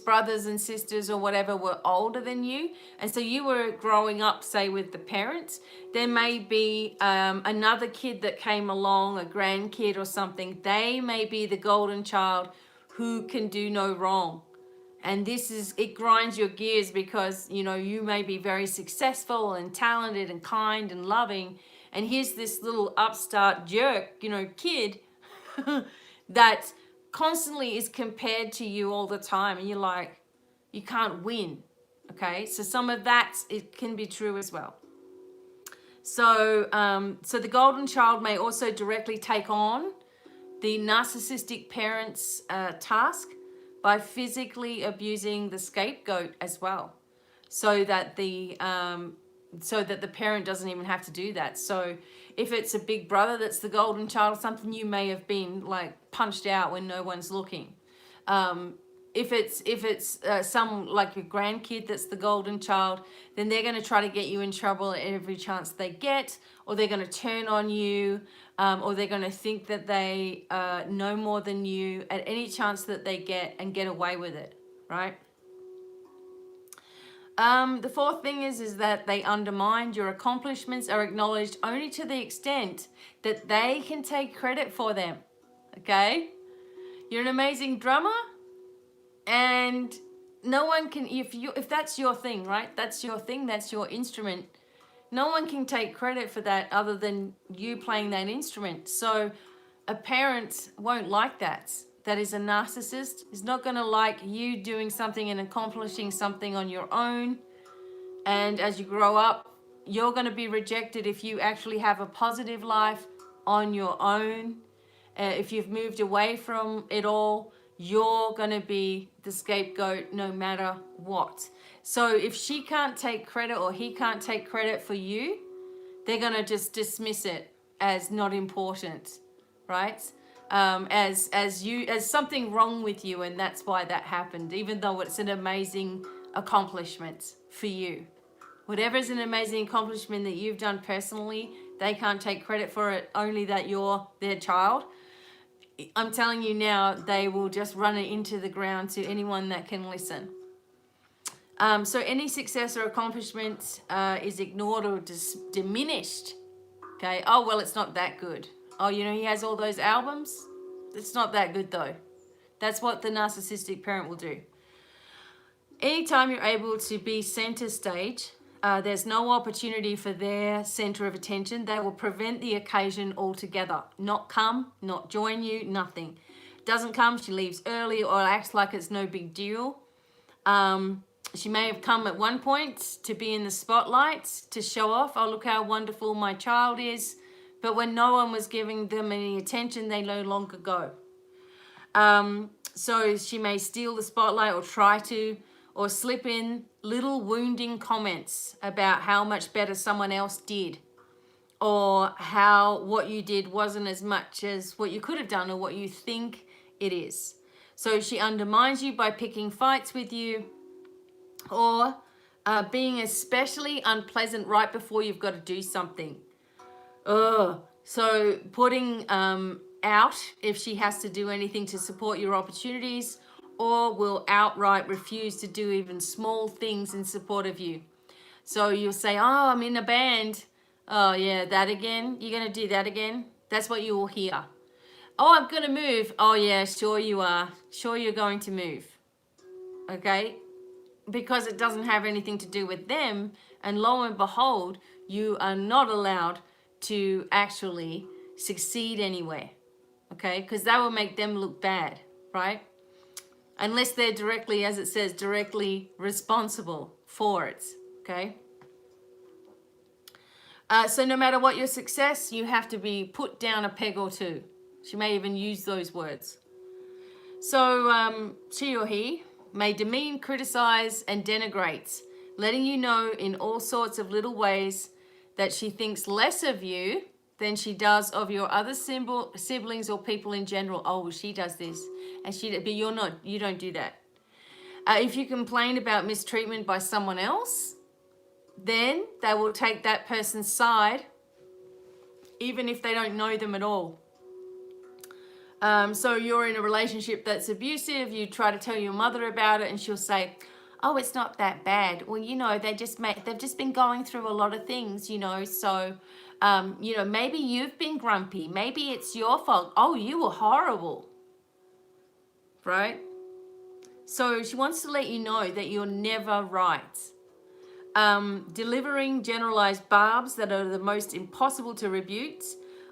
brothers and sisters or whatever were older than you, and so you were growing up, say, with the parents. There may be another kid that came along, a grandkid or something. They may be the golden child who can do no wrong. And it grinds your gears because, you may be very successful and talented and kind and loving, And here's this little upstart jerk, you know, kid that constantly is compared to you all the time. And you're like, you can't win. Okay, so some of that, it can be true as well. So, so the golden child may also directly take on the narcissistic parent's task by physically abusing the scapegoat as well, so that the parent doesn't even have to do that. So if it's a big brother that's the golden child or something, you may have been like punched out when no one's looking. If it's some like your grandkid that's the golden child, then they're going to try to get you in trouble at every chance they get, or they're going to turn on you, or they're going to think that they know more than you at any chance that they get and get away with it, right? The fourth thing is that they undermine. Your accomplishments are acknowledged only to the extent that they can take credit for them, okay? You're an amazing drummer, and no one can, if that's your thing, right? That's your thing, that's your instrument. No one can take credit for that other than you playing that instrument. So a parent won't like that. That is a narcissist. Is not going to like you doing something and accomplishing something on your own. And as you grow up, you're going to be rejected if you actually have a positive life on your own. If you've moved away from it all, you're going to be the scapegoat no matter what. So if she can't take credit or he can't take credit for you, they're going to just dismiss it as not important, right? As something wrong with you, and that's why that happened, even though it's an amazing accomplishment for you. Whatever is an amazing accomplishment that you've done personally, they can't take credit for it, only that you're their child. I'm telling you now, they will just run it into the ground to anyone that can listen. So any success or accomplishment is ignored or diminished. Okay, oh, well, it's not that good. Oh, you know, he has all those albums. It's not that good though. That's what the narcissistic parent will do. Anytime you're able to be center stage, there's no opportunity for their center of attention. They will prevent the occasion altogether. Not come, not join you, nothing. Doesn't come, she leaves early or acts like it's no big deal. She may have come at one point to be in the spotlight, to show off, oh, look how wonderful my child is. But when no one was giving them any attention, they no longer go. So she may steal the spotlight or try to, or slip in little wounding comments about how much better someone else did, or how what you did wasn't as much as what you could have done or what you think it is. So she undermines you by picking fights with you, or being especially unpleasant right before you've got to do something. So putting out if she has to do anything to support your opportunities, or will outright refuse to do even small things in support of you. So you'll say, oh, I'm in a band. Oh yeah, that again? You're going to do that again? That's what you will hear. Oh, I'm going to move. Oh yeah, sure you are. Sure you're going to move. Okay? Because it doesn't have anything to do with them. And lo and behold, you are not allowed to actually succeed anywhere. Okay? Because that will make them look bad, right? Unless they're directly, as it says, directly responsible for it, okay? So no matter what your success, you have to be put down a peg or two. She may even use those words. So she or he may demean, criticize, and denigrate, letting you know in all sorts of little ways that she thinks less of you than she does of your other siblings or people in general. Oh, well, she does this, and but you're not. You don't do that. If you complain about mistreatment by someone else, then they will take that person's side, even if they don't know them at all. So you're in a relationship that's abusive. You try to tell your mother about it, and she'll say, "Oh, it's not that bad. Well, you know, they've just been going through a lot of things, you know, so." You know, maybe you've been grumpy. Maybe it's your fault. Oh, you were horrible. Right? So she wants to let you know that you're never right. Delivering generalized barbs that are the most impossible to rebuke,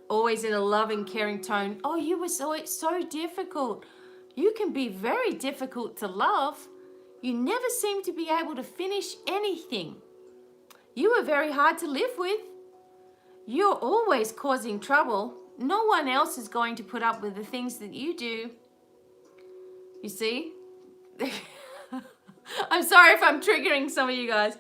always in a loving, caring tone. Oh, you were so difficult. You can be very difficult to love. You never seem to be able to finish anything. You are very hard to live with. You're always causing trouble. No one else is going to put up with the things that you do. You see? I'm sorry if I'm triggering some of you guys.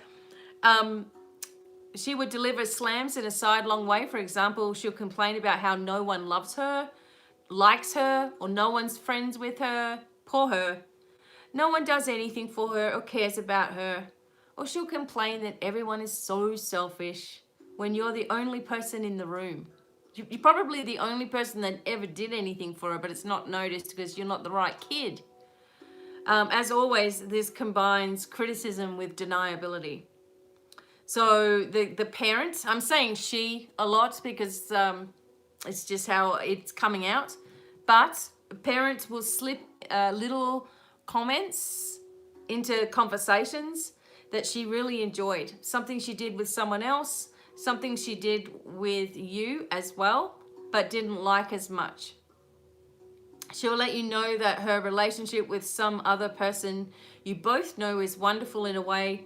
She would deliver slams in a sidelong way. For example, she'll complain about how no one loves her, likes her, or no one's friends with her. Poor her. No one does anything for her or cares about her. Or she'll complain that everyone is so selfish when you're the only person in the room. You're probably the only person that ever did anything for her, but it's not noticed because you're not the right kid. As always, this combines criticism with deniability. So the parent, I'm saying she a lot because it's just how it's coming out. But parents will slip little comments into conversations that she really enjoyed. Something she did with someone else, something she did with you as well, but didn't like as much. She'll let you know that her relationship with some other person you both know is wonderful in a way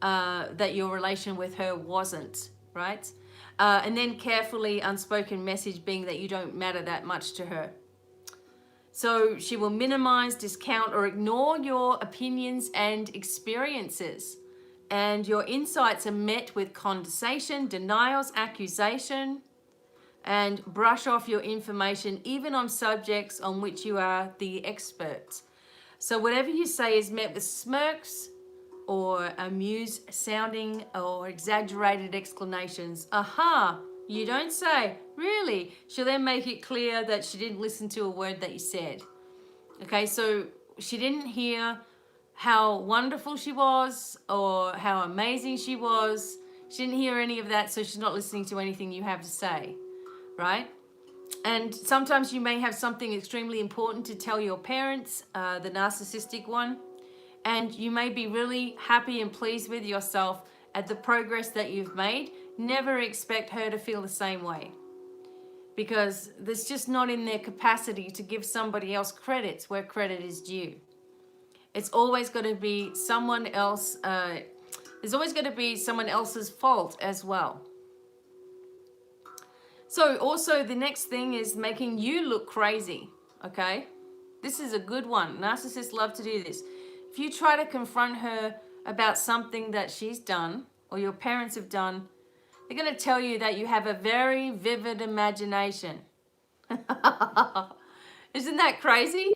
that your relation with her wasn't, right? And then carefully unspoken message being that you don't matter that much to her. So she will minimize, discount, or ignore your opinions and experiences. And your insights are met with condescension, denials, accusation, and brush off your information, even on subjects on which you are the expert. So whatever you say is met with smirks or amused sounding or exaggerated exclamations. Aha, you don't say, really? She'll then make it clear that she didn't listen to a word that you said. Okay, so she didn't hear how wonderful she was or how amazing she was. She didn't hear any of that, so she's not listening to anything you have to say. Right? And sometimes you may have something extremely important to tell your parents, the narcissistic one, and you may be really happy and pleased with yourself at the progress that you've made. Never expect her to feel the same way, because there's just not in their capacity to give somebody else credits where credit is due. It's always going to be someone else. There's always going to be someone else's fault as well. So also the next thing is making you look crazy, okay? This is a good one. Narcissists love to do this. If you try to confront her about something that she's done or your parents have done, they're going to tell you that you have a very vivid imagination. Isn't that crazy?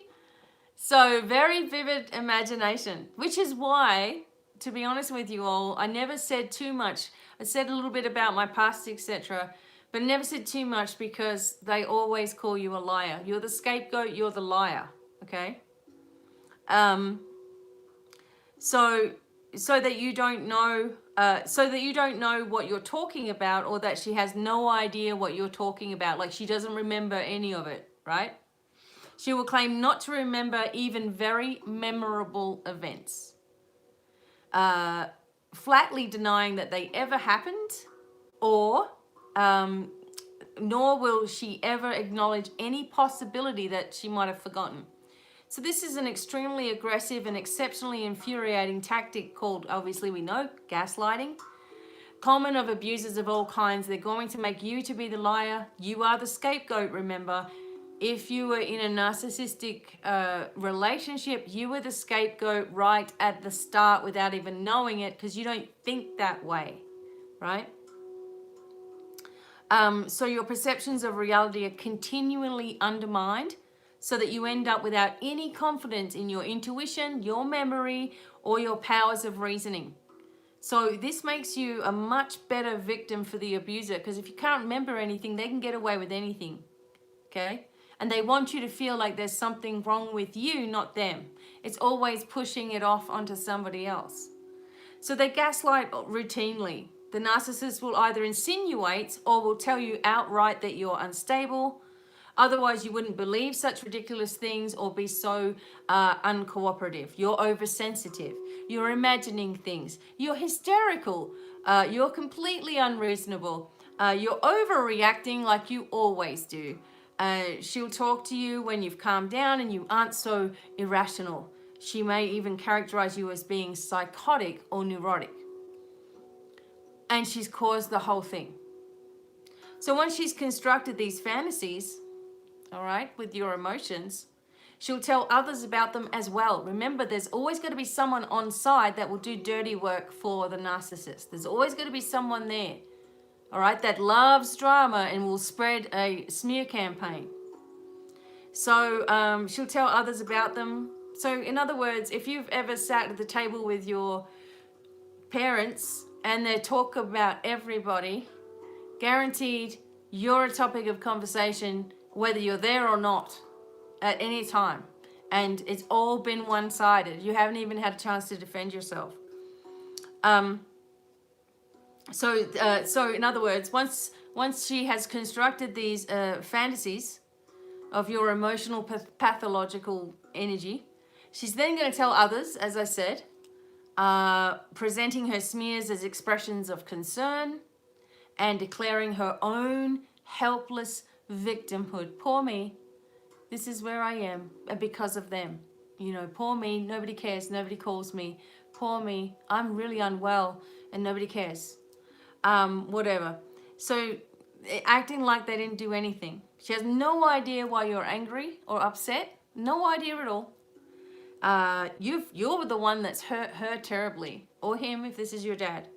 So very vivid imagination, which is why, to be honest with you all, I never said too much. I said a little bit about my past, etc., but never said too much because they always call you a liar. You're the scapegoat, you're the liar, okay? So that you don't know what you're talking about, or that she has no idea what you're talking about, like she doesn't remember any of it, right? She will claim not to remember even very memorable events, flatly denying that they ever happened, or nor will she ever acknowledge any possibility that she might have forgotten. So this is an extremely aggressive and exceptionally infuriating tactic called, obviously we know, gaslighting. Common of abusers of all kinds. They're going to make you to be the liar. You are the scapegoat, remember. If you were in a narcissistic relationship, you were the scapegoat right at the start without even knowing it, because you don't think that way, right? So your perceptions of reality are continually undermined, so that you end up without any confidence in your intuition, your memory, or your powers of reasoning. So this makes you a much better victim for the abuser, because if you can't remember anything, they can get away with anything, okay? And they want you to feel like there's something wrong with you, not them. It's always pushing it off onto somebody else. So they gaslight routinely. The narcissist will either insinuate or will tell you outright that you're unstable, Otherwise, you wouldn't believe such ridiculous things or be so uncooperative. You're oversensitive. You're imagining things. You're hysterical. You're completely unreasonable. You're overreacting like you always do. She'll talk to you when you've calmed down and you aren't so irrational. She may even characterize you as being psychotic or neurotic. And she's caused the whole thing. So once she's constructed these fantasies, all right, with your emotions, she'll tell others about them as well. Remember, there's always going to be someone on side that will do dirty work for the narcissist. There's always going to be someone there, all right, that loves drama and will spread a smear campaign. So she'll tell others about them. So in other words, if you've ever sat at the table with your parents and they talk about everybody, guaranteed you're a topic of conversation whether you're there or not at any time. And it's all been one-sided. You haven't even had a chance to defend yourself. So in other words, once she has constructed these fantasies of your emotional pathological energy, she's then going to tell others, as I said, presenting her smears as expressions of concern and declaring her own helpless victimhood. Poor me, this is where I am because of them. You know, poor me, nobody cares, nobody calls me. Poor me, I'm really unwell and nobody cares. Whatever. So acting like they didn't do anything. She has no idea why you're angry or upset. No idea at all. You're the one that's hurt her terribly, or him if this is your dad.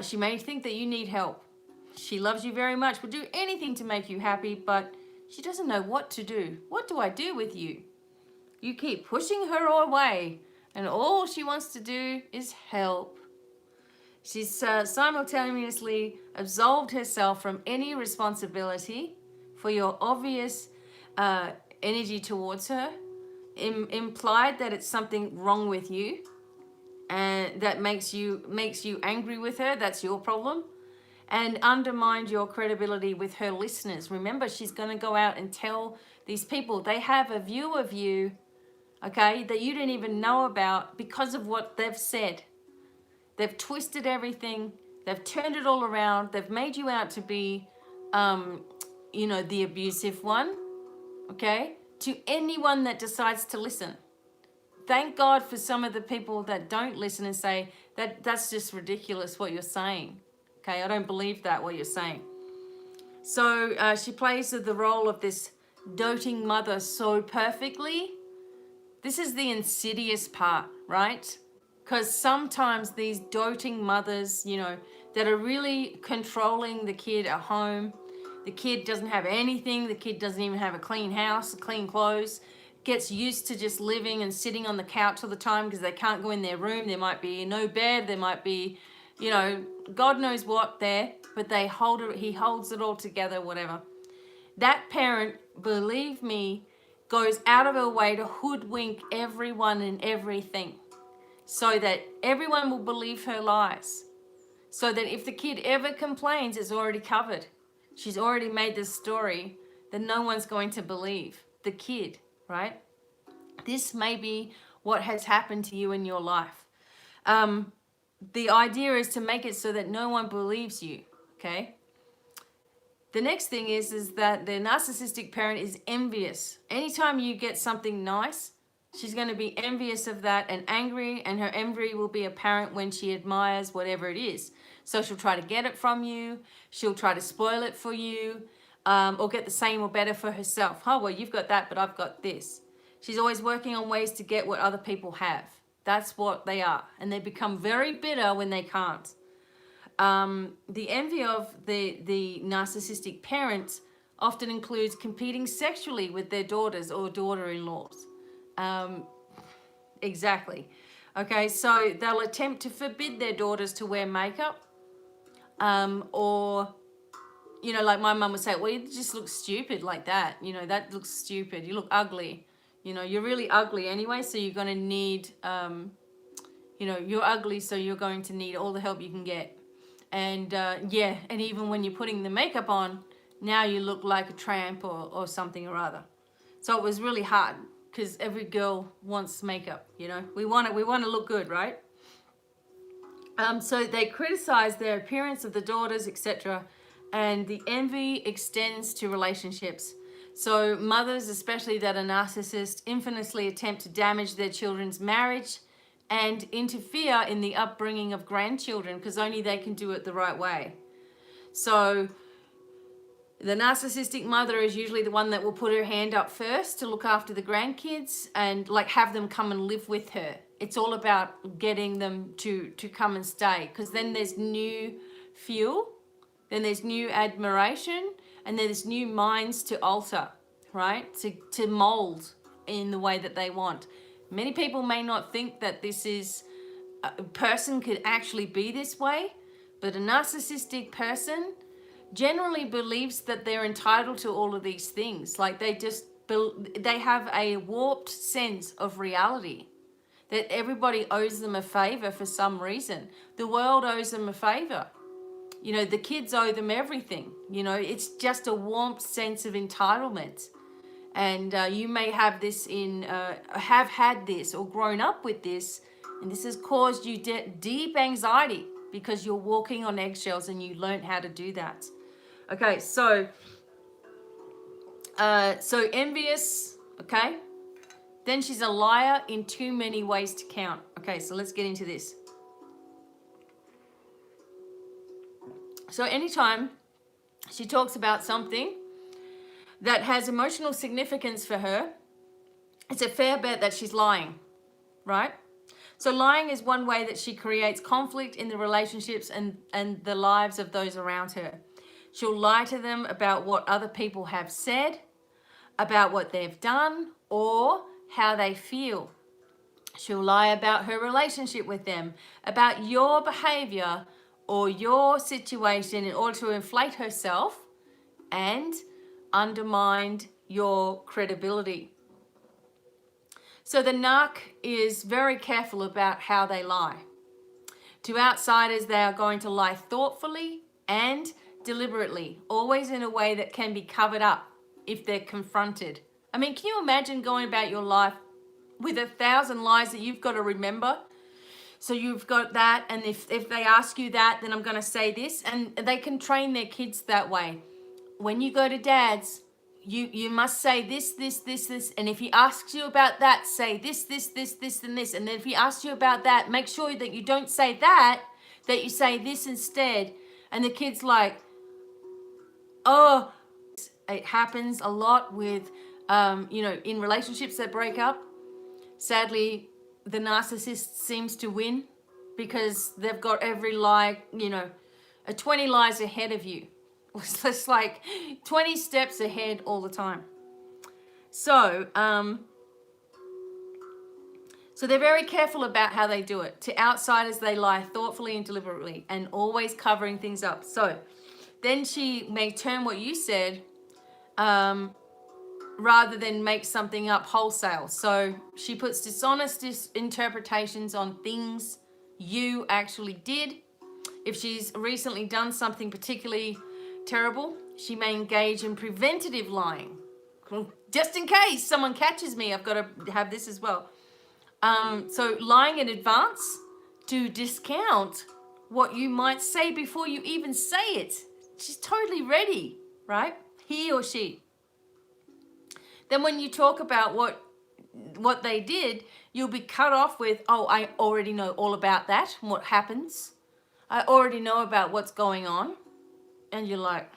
She may think that you need help. She loves you very much, would do anything to make you happy, but she doesn't know what to do. What do I do with you? You keep pushing her away, and all she wants to do is help. She's simultaneously absolved herself from any responsibility for your obvious energy towards her, implied that it's something wrong with you, and that makes you angry with her. That's your problem. And undermined your credibility with her listeners. Remember, she's going to go out and tell these people they have a view of you, okay, that you didn't even know about because of what they've said. They've twisted everything. They've turned it all around. They've made you out to be, the abusive one, okay, to anyone that decides to listen. Thank God for some of the people that don't listen and say that's just ridiculous what you're saying. Okay, I don't believe that, what you're saying. So she plays the role of this doting mother so perfectly. This is the insidious part, right? Because sometimes these doting mothers, that are really controlling the kid at home, the kid doesn't have anything, the kid doesn't even have a clean house, clean clothes, gets used to just living and sitting on the couch all the time because they can't go in their room. There might be no bed, there might be, God knows what there, but he holds it all together, whatever. That parent, believe me, goes out of her way to hoodwink everyone and everything so that everyone will believe her lies. So that if the kid ever complains, it's already covered. She's already made this story that no one's going to believe. The kid, right? This may be what has happened to you in your life. The idea is to make it so that no one believes you, okay? The next thing is that the narcissistic parent is envious. Anytime you get something nice, she's going to be envious of that and angry, and her envy will be apparent when she admires whatever it is. So she'll try to get it from you. She'll try to spoil it for you, or get the same or better for herself. Oh, well, you've got that, but I've got this. She's always working on ways to get what other people have. That's what they are. And they become very bitter when they can't. The envy of the narcissistic parents often includes competing sexually with their daughters or daughter-in-laws. Exactly. Okay, so they'll attempt to forbid their daughters to wear makeup, or, like my mum would say, well, you just look stupid like that. That looks stupid. You look ugly. You're really ugly anyway, so you're going to need, you're ugly, so you're going to need all the help you can get. And and even when you're putting the makeup on, Now you look like a tramp or something or other. So it was really hard because every girl wants makeup, you know. We want to look good, right? So they criticize their appearance of the daughters, etc. And the envy extends to relationships. So mothers, especially that are narcissists, infamously attempt to damage their children's marriage and interfere in the upbringing of grandchildren because only they can do it the right way. So the narcissistic mother is usually the one that will put her hand up first to look after the grandkids and like have them come and live with her. It's all about getting them to come and stay, because then there's new fuel, then there's new admiration, and then there's new minds to alter, right? To mold in the way that they want. Many people may not think that this is a person could actually be this way, but a narcissistic person generally believes that they're entitled to all of these things. Like they have a warped sense of reality, that everybody owes them a favor for some reason. The world owes them a favor. You know, the kids owe them everything. You know, it's just a warped sense of entitlement. And you may have this have had this or grown up with this, and this has caused you deep anxiety because you're walking on eggshells and you learned how to do that. Okay, so envious, okay? Then she's a liar in too many ways to count. Okay, so let's get into this. So anytime she talks about something that has emotional significance for her, it's a fair bet that she's lying, right? So lying is one way that she creates conflict in the relationships and the lives of those around her. She'll lie to them about what other people have said, about what they've done, or how they feel. She'll lie about her relationship with them, about your behavior or your situation in order to inflate herself and undermine your credibility. So the narc is very careful about how they lie. To outsiders, they are going to lie thoughtfully and deliberately, always in a way that can be covered up if they're confronted. I mean, can you imagine going about your life with 1,000 lies that you've got to remember? So you've got that, and if they ask you that, then I'm going to say this. And they can train their kids that way. When you go to dad's, you must say this, this, this, this. And if he asks you about that, say this, this, this, this, and this. And then if he asks you about that, make sure that you don't say that you say this instead. And the kid's like, oh, it happens a lot with, in relationships that break up. Sadly, the narcissist seems to win because they've got every lie, 20 lies ahead of you. It's just like 20 steps ahead all the time. So they're very careful about how they do it. To outsiders, they lie thoughtfully and deliberately and always covering things up. So then she may turn what you said rather than make something up wholesale. So she puts dishonest interpretations on things you actually did. If she's recently done something particularly terrible, she may engage in preventative lying. Just in case someone catches me, I've got to have this as well. So lying in advance to discount what you might say before you even say it. She's totally ready, right? He or she. Then when you talk about what they did, you'll be cut off with, oh, I already know all about that and what happens. I already know about what's going on. And you're like,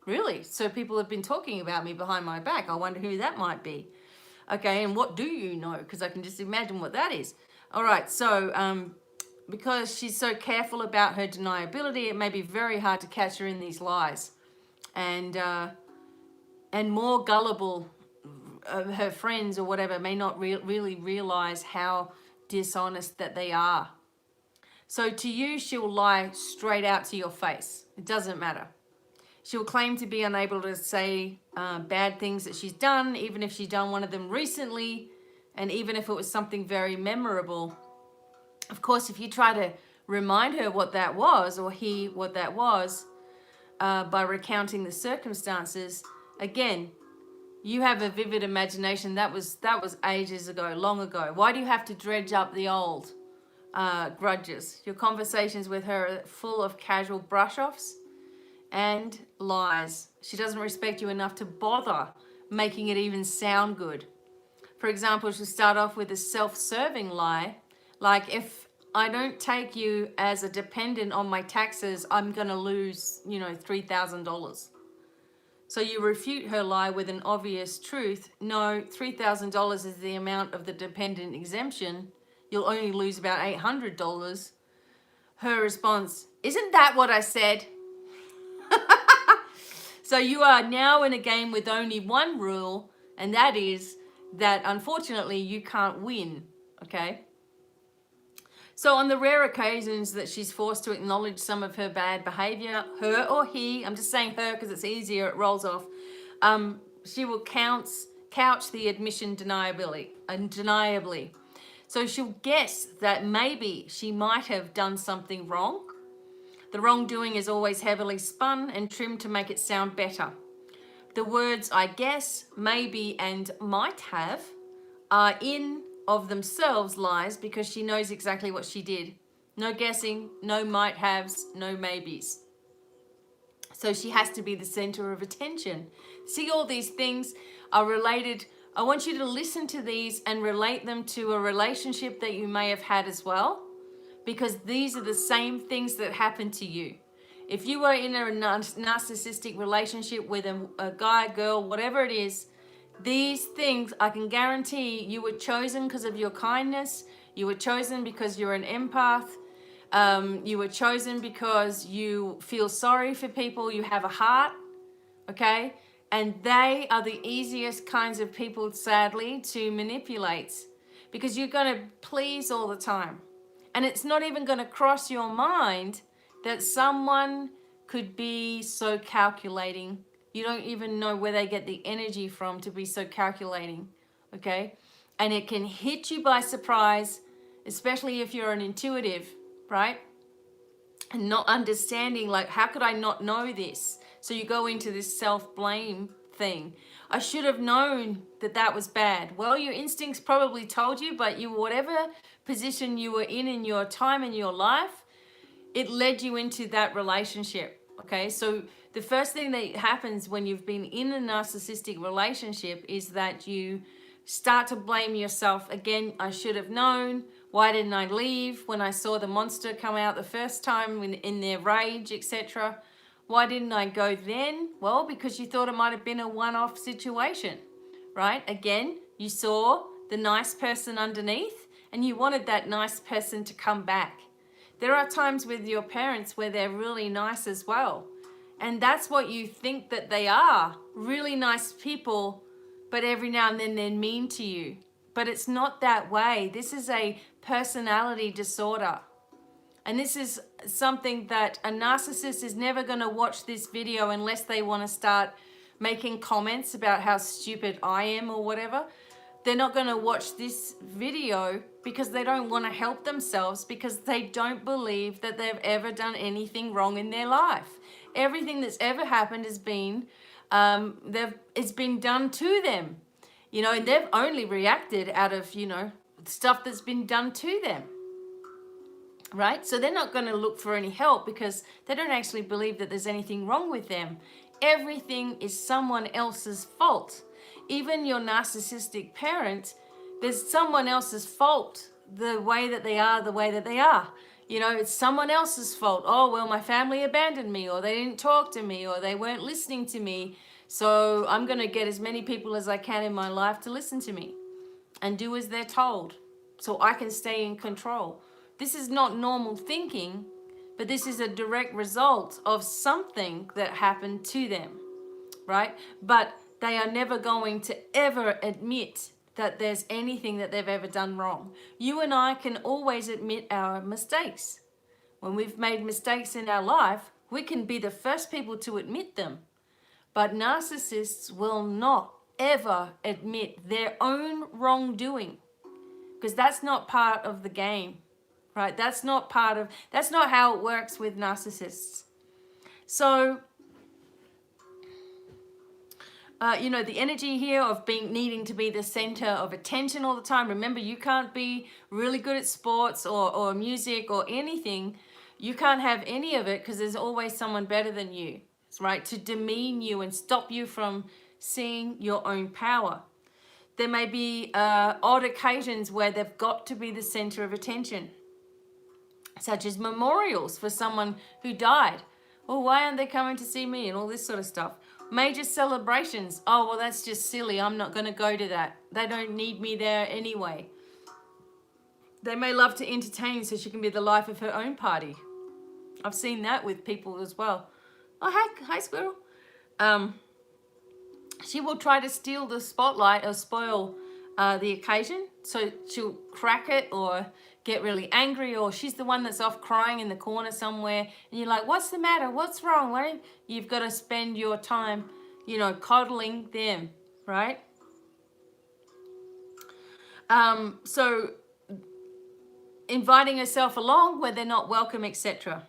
really? So people have been talking about me behind my back. I wonder who that might be. Okay, and what do you know? Because I can just imagine what that is. All right, so because she's so careful about her deniability, it may be very hard to catch her in these lies. And more gullible, her friends or whatever may not really realize how dishonest that they are. So to you, she'll lie straight out to your face. It doesn't matter. She'll claim to be unable to say bad things that she's done, even if she's done one of them recently, and even if it was something very memorable. Of course, if you try to remind her what that was, or what that was, by recounting the circumstances, again, you have a vivid imagination. That was ages ago, long ago. Why do you have to dredge up the old grudges? Your conversations with her are full of casual brush-offs and lies. She doesn't respect you enough to bother making it even sound good. For example, she'll start off with a self-serving lie, like, if I don't take you as a dependent on my taxes, I'm going to lose, $3,000. So you refute her lie with an obvious truth. No, $3,000 is the amount of the dependent exemption. You'll only lose about $800. Her response, isn't that what I said? So you are now in a game with only one rule, and that is that unfortunately you can't win, okay? So on the rare occasions that she's forced to acknowledge some of her bad behavior, her or he, I'm just saying her because it's easier, it rolls off, she will couch the admission deniably. So she'll guess that maybe she might have done something wrong. The wrongdoing is always heavily spun and trimmed to make it sound better. The words I guess, maybe, and might have are in of themselves lies because she knows exactly what she did. No guessing, no might haves, no maybes. So she has to be the center of attention. See, all these things are related. I want you to listen to these and relate them to a relationship that you may have had as well, because these are the same things that happen to you. If you are in a narcissistic relationship with a guy, girl, whatever it is, these things, I can guarantee you were chosen because of your kindness. You were chosen because you're an empath. You were chosen because you feel sorry for people. You have a heart, okay? And they are the easiest kinds of people, sadly, to manipulate, because you're going to please all the time. And it's not even going to cross your mind that someone could be so calculating. You don't even know where they get the energy from to be so calculating, okay? And it can hit you by surprise, especially if you're an intuitive, right? And not understanding, like, how could I not know this? So you go into this self-blame thing. I should have known that that was bad. Well, your instincts probably told you, but you, whatever position you were in your time in your life, it led you into that relationship, okay? So the first thing that happens when you've been in a narcissistic relationship is that you start to blame yourself. Again, I should have known. Why didn't I leave when I saw the monster come out the first time in their rage, etc.? Why didn't I go then? Well, because you thought it might have been a one-off situation, right? Again, you saw the nice person underneath and you wanted that nice person to come back. There are times with your parents where they're really nice as well. And that's what you think that they are. Really nice people, but every now and then they're mean to you. But it's not that way. This is a personality disorder. And this is something that a narcissist is never going to watch this video unless they want to start making comments about how stupid I am or whatever. They're not going to watch this video because they don't want to help themselves, because they don't believe that they've ever done anything wrong in their life. Everything that's ever happened has been, it's been done to them, and they've only reacted out of, stuff that's been done to them, right? So they're not going to look for any help because they don't actually believe that there's anything wrong with them. Everything is someone else's fault. Even your narcissistic parent, there's someone else's fault, the way that they are, the way that they are. It's someone else's fault. Oh, well, my family abandoned me, or they didn't talk to me, or they weren't listening to me. So I'm going to get as many people as I can in my life to listen to me and do as they're told so I can stay in control. This is not normal thinking, but this is a direct result of something that happened to them, right? But they are never going to ever admit that there's anything that they've ever done wrong. You and I can always admit our mistakes. When we've made mistakes in our life, we can be the first people to admit them. But narcissists will not ever admit their own wrongdoing, because that's not part of the game, right? That's not how it works with narcissists. So you know, the energy here of needing to be the center of attention all the time. Remember, you can't be really good at sports or music or anything. You can't have any of it because there's always someone better than you, right? To demean you and stop you from seeing your own power. There may be odd occasions where they've got to be the center of attention, such as memorials for someone who died. Well, why aren't they coming to see me, and all this sort of stuff. Major celebrations. Oh, well, that's just silly. I'm not going to go to that. They don't need me there anyway. They may love to entertain so she can be the life of her own party. I've seen that with people as well. Oh, hi, squirrel. She will try to steal the spotlight or spoil the occasion. So she'll crack it or get really angry, or she's the one that's off crying in the corner somewhere, and you're like, what's the matter? What's wrong? You've got to spend your time, you know, coddling them, right? So inviting herself along where they're not welcome, etc.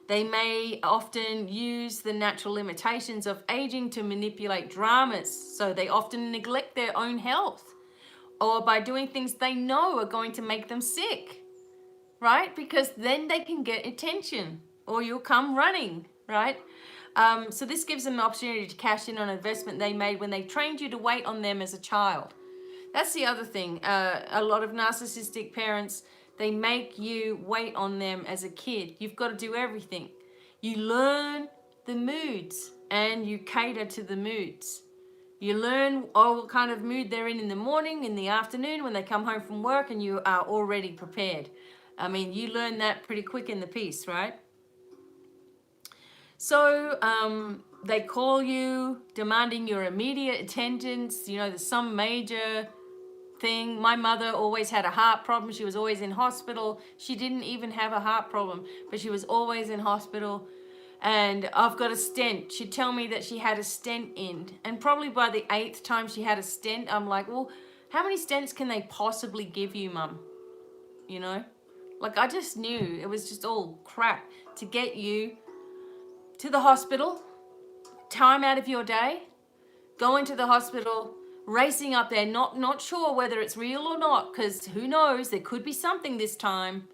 They may often use the natural limitations of aging to manipulate dramas, so they often neglect their own health, or by doing things they know are going to make them sick, right? Because then they can get attention, or you'll come running, right? So this gives them an opportunity to cash in on an investment they made when they trained you to wait on them as a child. That's the other thing. A lot of narcissistic parents, they make you wait on them as a kid. You've got to do everything. You learn the moods and you cater to the moods. You learn what kind of mood they're in the morning, in the afternoon, when they come home from work, and you are already prepared. I mean, you learn that pretty quick in the piece, right? So they call you, demanding your immediate attendance. You know, there's some major thing. My mother always had a heart problem. She was always in hospital. She didn't even have a heart problem, but she was always in hospital. And I've got a stent. She'd tell me that she had a stent in. And probably by the 8th time she had a stent, I'm like, well, how many stents can they possibly give you, Mum? You know? Like, I just knew it was just all crap to get you to the hospital, time out of your day, go into the hospital, racing up there, not sure whether it's real or not, because who knows, there could be something this time.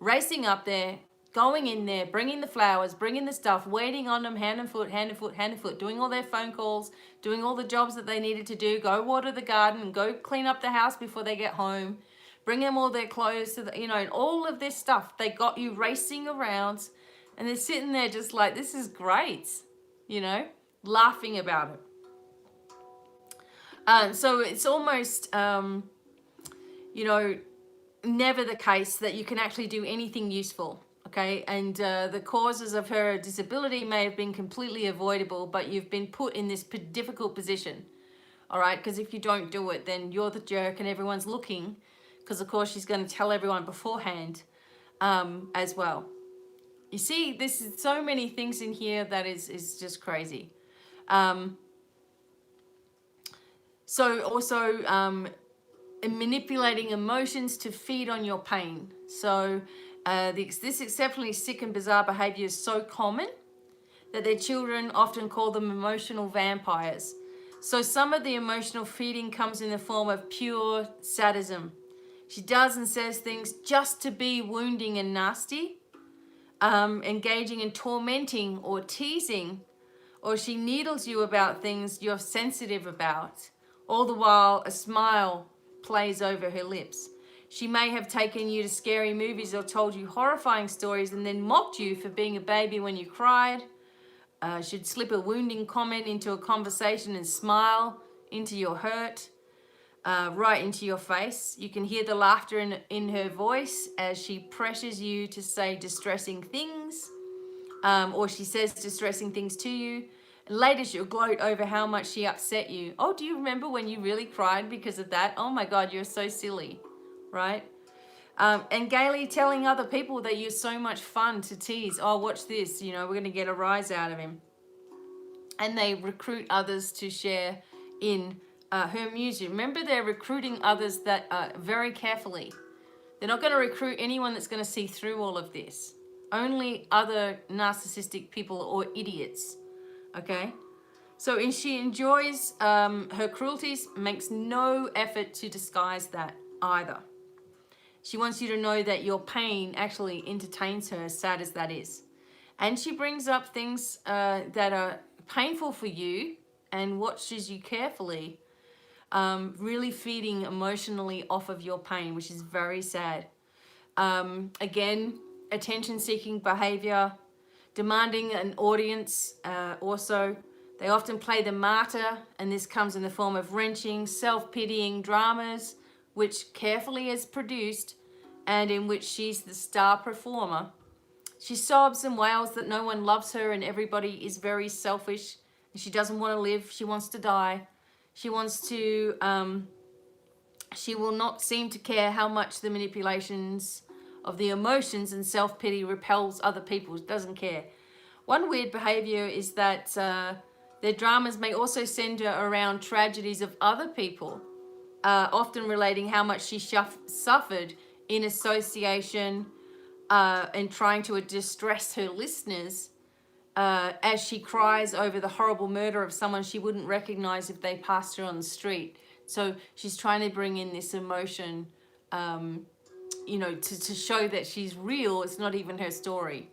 Racing up there, going in there, bringing the flowers, bringing the stuff, waiting on them, hand and foot, hand and foot, hand and foot, doing all their phone calls, doing all the jobs that they needed to do, go water the garden, go clean up the house before they get home, bring them all their clothes, to the, you know, and all of this stuff. They got you racing around, and they're sitting there just like, this is great, you know, laughing about it. So it's almost, you know, never the case that you can actually do anything useful. Okay, and the causes of her disability may have been completely avoidable, but you've been put in this difficult position, all right? Because if you don't do it, then you're the jerk and everyone's looking, because of course she's going to tell everyone beforehand as well. You see, this is so many things in here that is just crazy. So also manipulating emotions to feed on your pain. So this exceptionally sick and bizarre behavior is so common that their children often call them emotional vampires. So some of the emotional feeding comes in the form of pure sadism. She does and says things just to be wounding and nasty, engaging in tormenting or teasing, or she needles you about things you're sensitive about. All the while, a smile plays over her lips. She may have taken you to scary movies or told you horrifying stories and then mocked you for being a baby when you cried. She'd slip a wounding comment into a conversation and smile into your hurt, right into your face. You can hear the laughter in her voice as she pressures you to say distressing things, or she says distressing things to you. Later, she'll gloat over how much she upset you. Oh, do you remember when you really cried because of that? Oh my God, you're so silly, right? And gaily telling other people that you're so much fun to tease. Oh, watch this, you know, we're going to get a rise out of him. And they recruit others to share in her music. Remember, they're recruiting others that very carefully. They're not going to recruit anyone that's going to see through all of this. Only other narcissistic people or idiots. Okay, So and she enjoys her cruelties, makes no effort to disguise that either. She wants you to know that your pain actually entertains her, as sad as that is. And she brings up things that are painful for you and watches you carefully, really feeding emotionally off of your pain, which is very sad. Again, attention-seeking behavior, demanding an audience also. They often play the martyr, and this comes in the form of wrenching, self-pitying dramas, which carefully is produced and in which she's the star performer. She sobs and wails that no one loves her and everybody is very selfish. And she doesn't want to live. She wants to die. She wants to, she will not seem to care how much the manipulations of the emotions and self-pity repels other people. Doesn't care. One weird behavior is that their dramas may also center around tragedies of other people, often relating how much she suffered in association and trying to distress her listeners as she cries over the horrible murder of someone she wouldn't recognize if they passed her on the street. So she's trying to bring in this emotion, you know, to show that she's real. It's not even her story.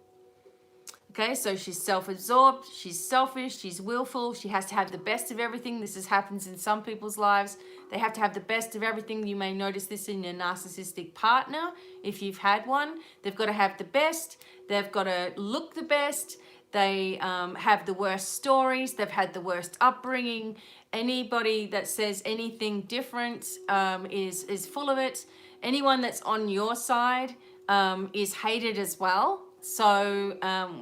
Okay, so she's self-absorbed, she's selfish, she's willful, she has to have the best of everything. This happens in some people's lives. They have to have the best of everything. You may notice this in your narcissistic partner, if you've had one. They've got to have the best, they've got to look the best, they have the worst stories, they've had the worst upbringing. Anybody that says anything different is full of it. Anyone that's on your side is hated as well. So,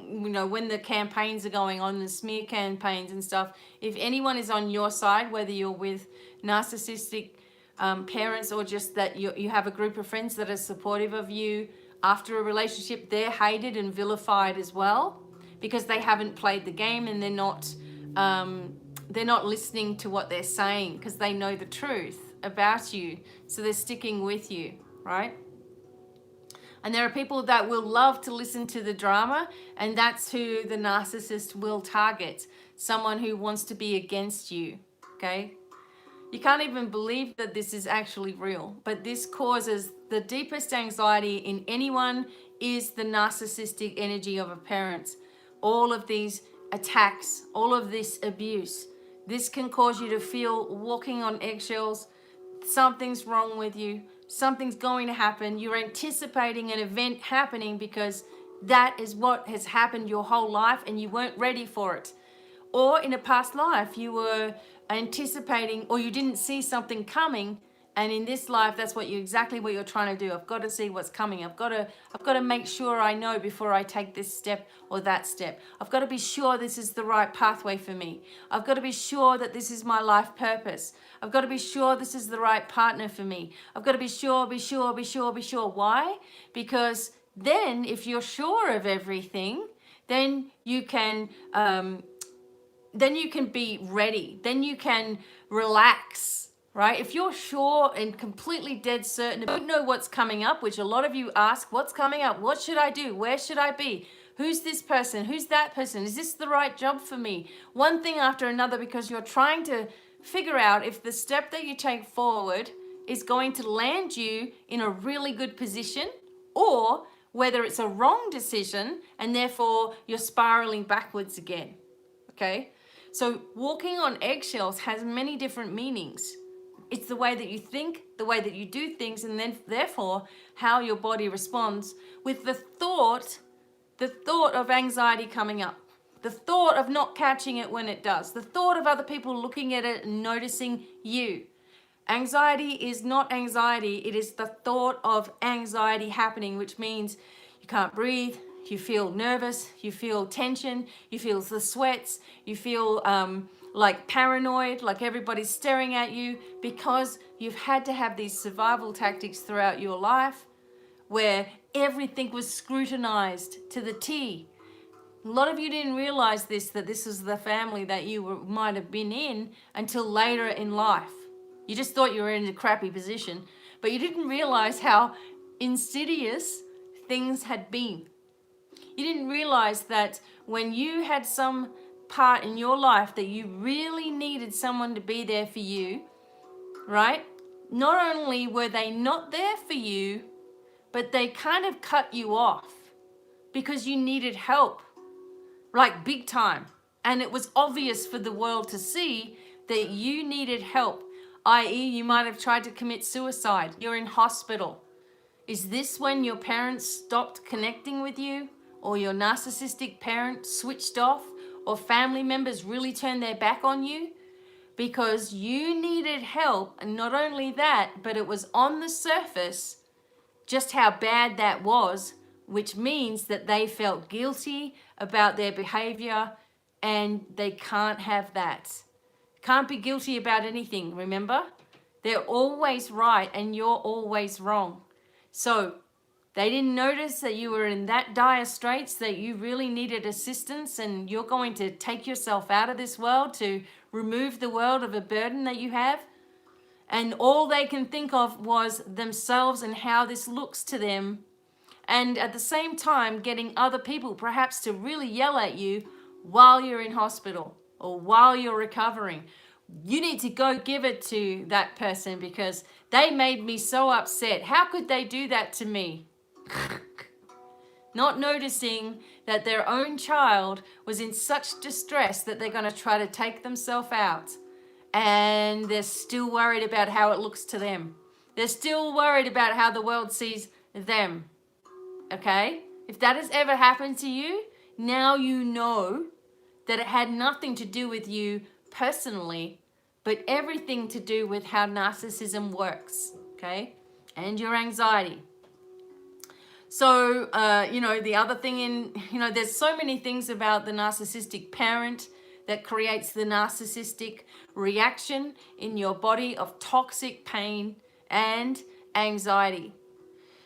you know, when the campaigns are going on, the smear campaigns and stuff, if anyone is on your side, whether you're with narcissistic parents or just that you have a group of friends that are supportive of you after a relationship, they're hated and vilified as well because they haven't played the game and they're not listening to what they're saying because they know the truth about you. So they're sticking with you, right? And there are people that will love to listen to the drama, and that's who the narcissist will target. Someone who wants to be against you, okay? You can't even believe that this is actually real, but this causes the deepest anxiety in anyone is the narcissistic energy of a parent. All of these attacks, all of this abuse, this can cause you to feel walking on eggshells. Something's wrong with you. Something's going to happen. You're anticipating an event happening because that is what has happened your whole life and you weren't ready for it. Or in a past life, you were anticipating or you didn't see something coming, and in this life, that's exactly what you're trying to do. I've got to see what's coming. I've got to make sure I know before I take this step or that step. I've got to be sure this is the right pathway for me. I've got to be sure that this is my life purpose. I've got to be sure this is the right partner for me. I've got to be sure. Why? Because then if you're sure of everything, then you can be ready. Then you can relax. Right? If you're sure and completely dead certain, don't know what's coming up, which a lot of you ask, what's coming up? What should I do? Where should I be? Who's this person? Who's that person? Is this the right job for me? One thing after another, because you're trying to figure out if the step that you take forward is going to land you in a really good position or whether it's a wrong decision and therefore you're spiraling backwards again. Okay? So walking on eggshells has many different meanings. It's the way that you think, the way that you do things, and then therefore how your body responds with the thought of anxiety coming up, the thought of not catching it when it does, the thought of other people looking at it and noticing you. Anxiety is not anxiety. It is the thought of anxiety happening, which means you can't breathe, you feel nervous, you feel tension, you feel the sweats, you feel like paranoid, like everybody's staring at you because you've had to have these survival tactics throughout your life where everything was scrutinized to the T. A lot of you didn't realize that this was the family that you might have been in until later in life. You just thought you were in a crappy position, but you didn't realize how insidious things had been. You didn't realize that when you had some part in your life that you really needed someone to be there for you, right? Not only were they not there for you, but they kind of cut you off because you needed help, like big time. And it was obvious for the world to see that you needed help, i.e. you might have tried to commit suicide. You're in hospital. Is this when your parents stopped connecting with you, or your narcissistic parent switched off, or family members really turned their back on you? Because you needed help, and not only that, but it was on the surface just how bad that was, which means that they felt guilty about their behavior, and they can't have that. Can't be guilty about anything, remember? They're always right and you're always wrong. So they didn't notice that you were in that dire straits, that you really needed assistance, and you're going to take yourself out of this world to remove the world of a burden that you have. And all they can think of was themselves and how this looks to them. And at the same time, getting other people perhaps to really yell at you while you're in hospital or while you're recovering. You need to go give it to that person because they made me so upset. How could they do that to me? Not noticing that their own child was in such distress that they're going to try to take themselves out. And they're still worried about how it looks to them. They're still worried about how the world sees them. Okay? If that has ever happened to you, now you know that it had nothing to do with you personally, but everything to do with how narcissism works. Okay? And your anxiety. So, the other thing there's so many things about the narcissistic parent that creates the narcissistic reaction in your body of toxic pain and anxiety.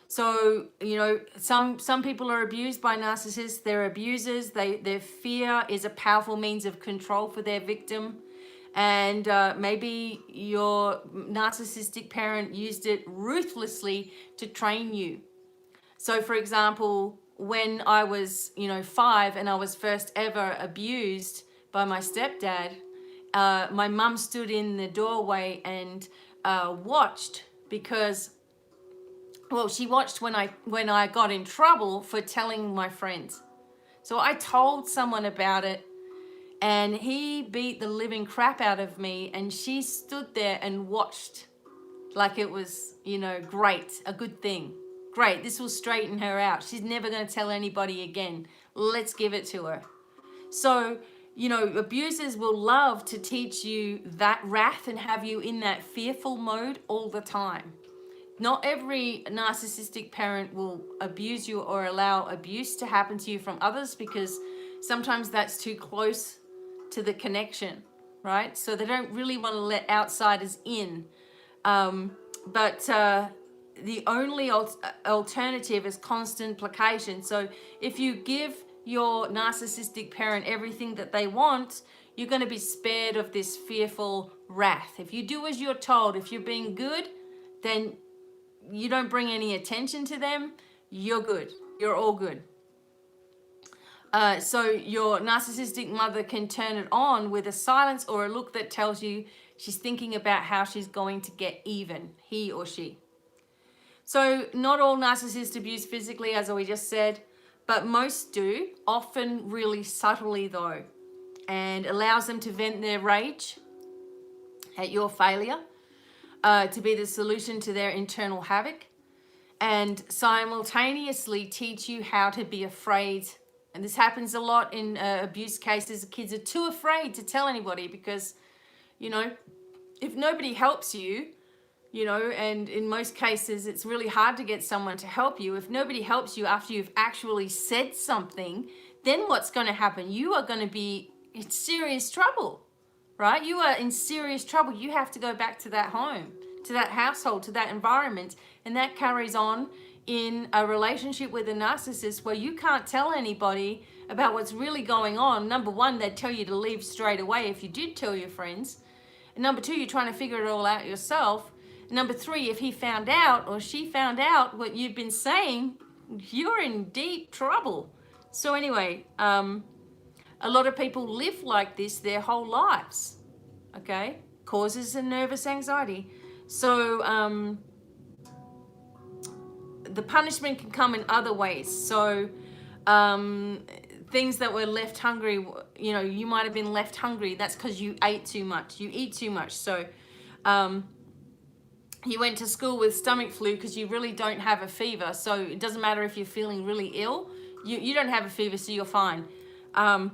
So, some people are abused by narcissists. They're abusers. Their fear is a powerful means of control for their victim. And maybe your narcissistic parent used it ruthlessly to train you. So, for example, when I was, 5 and I was first ever abused by my stepdad, my mum stood in the doorway and watched because, she watched when I got in trouble for telling my friends. So I told someone about it and he beat the living crap out of me, and she stood there and watched like it was, great, a good thing. Great, this will straighten her out. She's never going to tell anybody again. Let's give it to her. So, abusers will love to teach you that wrath and have you in that fearful mode all the time. Not every narcissistic parent will abuse you or allow abuse to happen to you from others, because sometimes that's too close to the connection, right? So they don't really want to let outsiders in. But the only alternative is constant placation. So if you give your narcissistic parent everything that they want, you're going to be spared of this fearful wrath. If you do as you're told, if you're being good, then you don't bring any attention to them, you're good. You're all good. So your narcissistic mother can turn it on with a silence or a look that tells you she's thinking about how she's going to get even, he or she. So not all narcissists abuse physically, as we just said, but most do, often really subtly though, and allows them to vent their rage at your failure, to be the solution to their internal havoc, and simultaneously teach you how to be afraid. And this happens a lot in abuse cases. Kids are too afraid to tell anybody because, if nobody helps you, and in most cases, it's really hard to get someone to help you. If nobody helps you after you've actually said something, then what's going to happen? You are going to be in serious trouble, right? You are in serious trouble. You have to go back to that home, to that household, to that environment. And that carries on in a relationship with a narcissist where you can't tell anybody about what's really going on. Number one, they'd tell you to leave straight away if you did tell your friends. And number two, you're trying to figure it all out yourself. Number three, if he found out or she found out what you've been saying, you're in deep trouble. So anyway, A lot of people live like this their whole lives, okay? Causes a nervous anxiety. So the punishment can come in other ways. So things that were left hungry, you know, you might have been left hungry. That's because you ate too much. You eat too much. So you went to school with stomach flu because you really don't have a fever. So it doesn't matter if you're feeling really ill. You don't have a fever, so you're fine. Or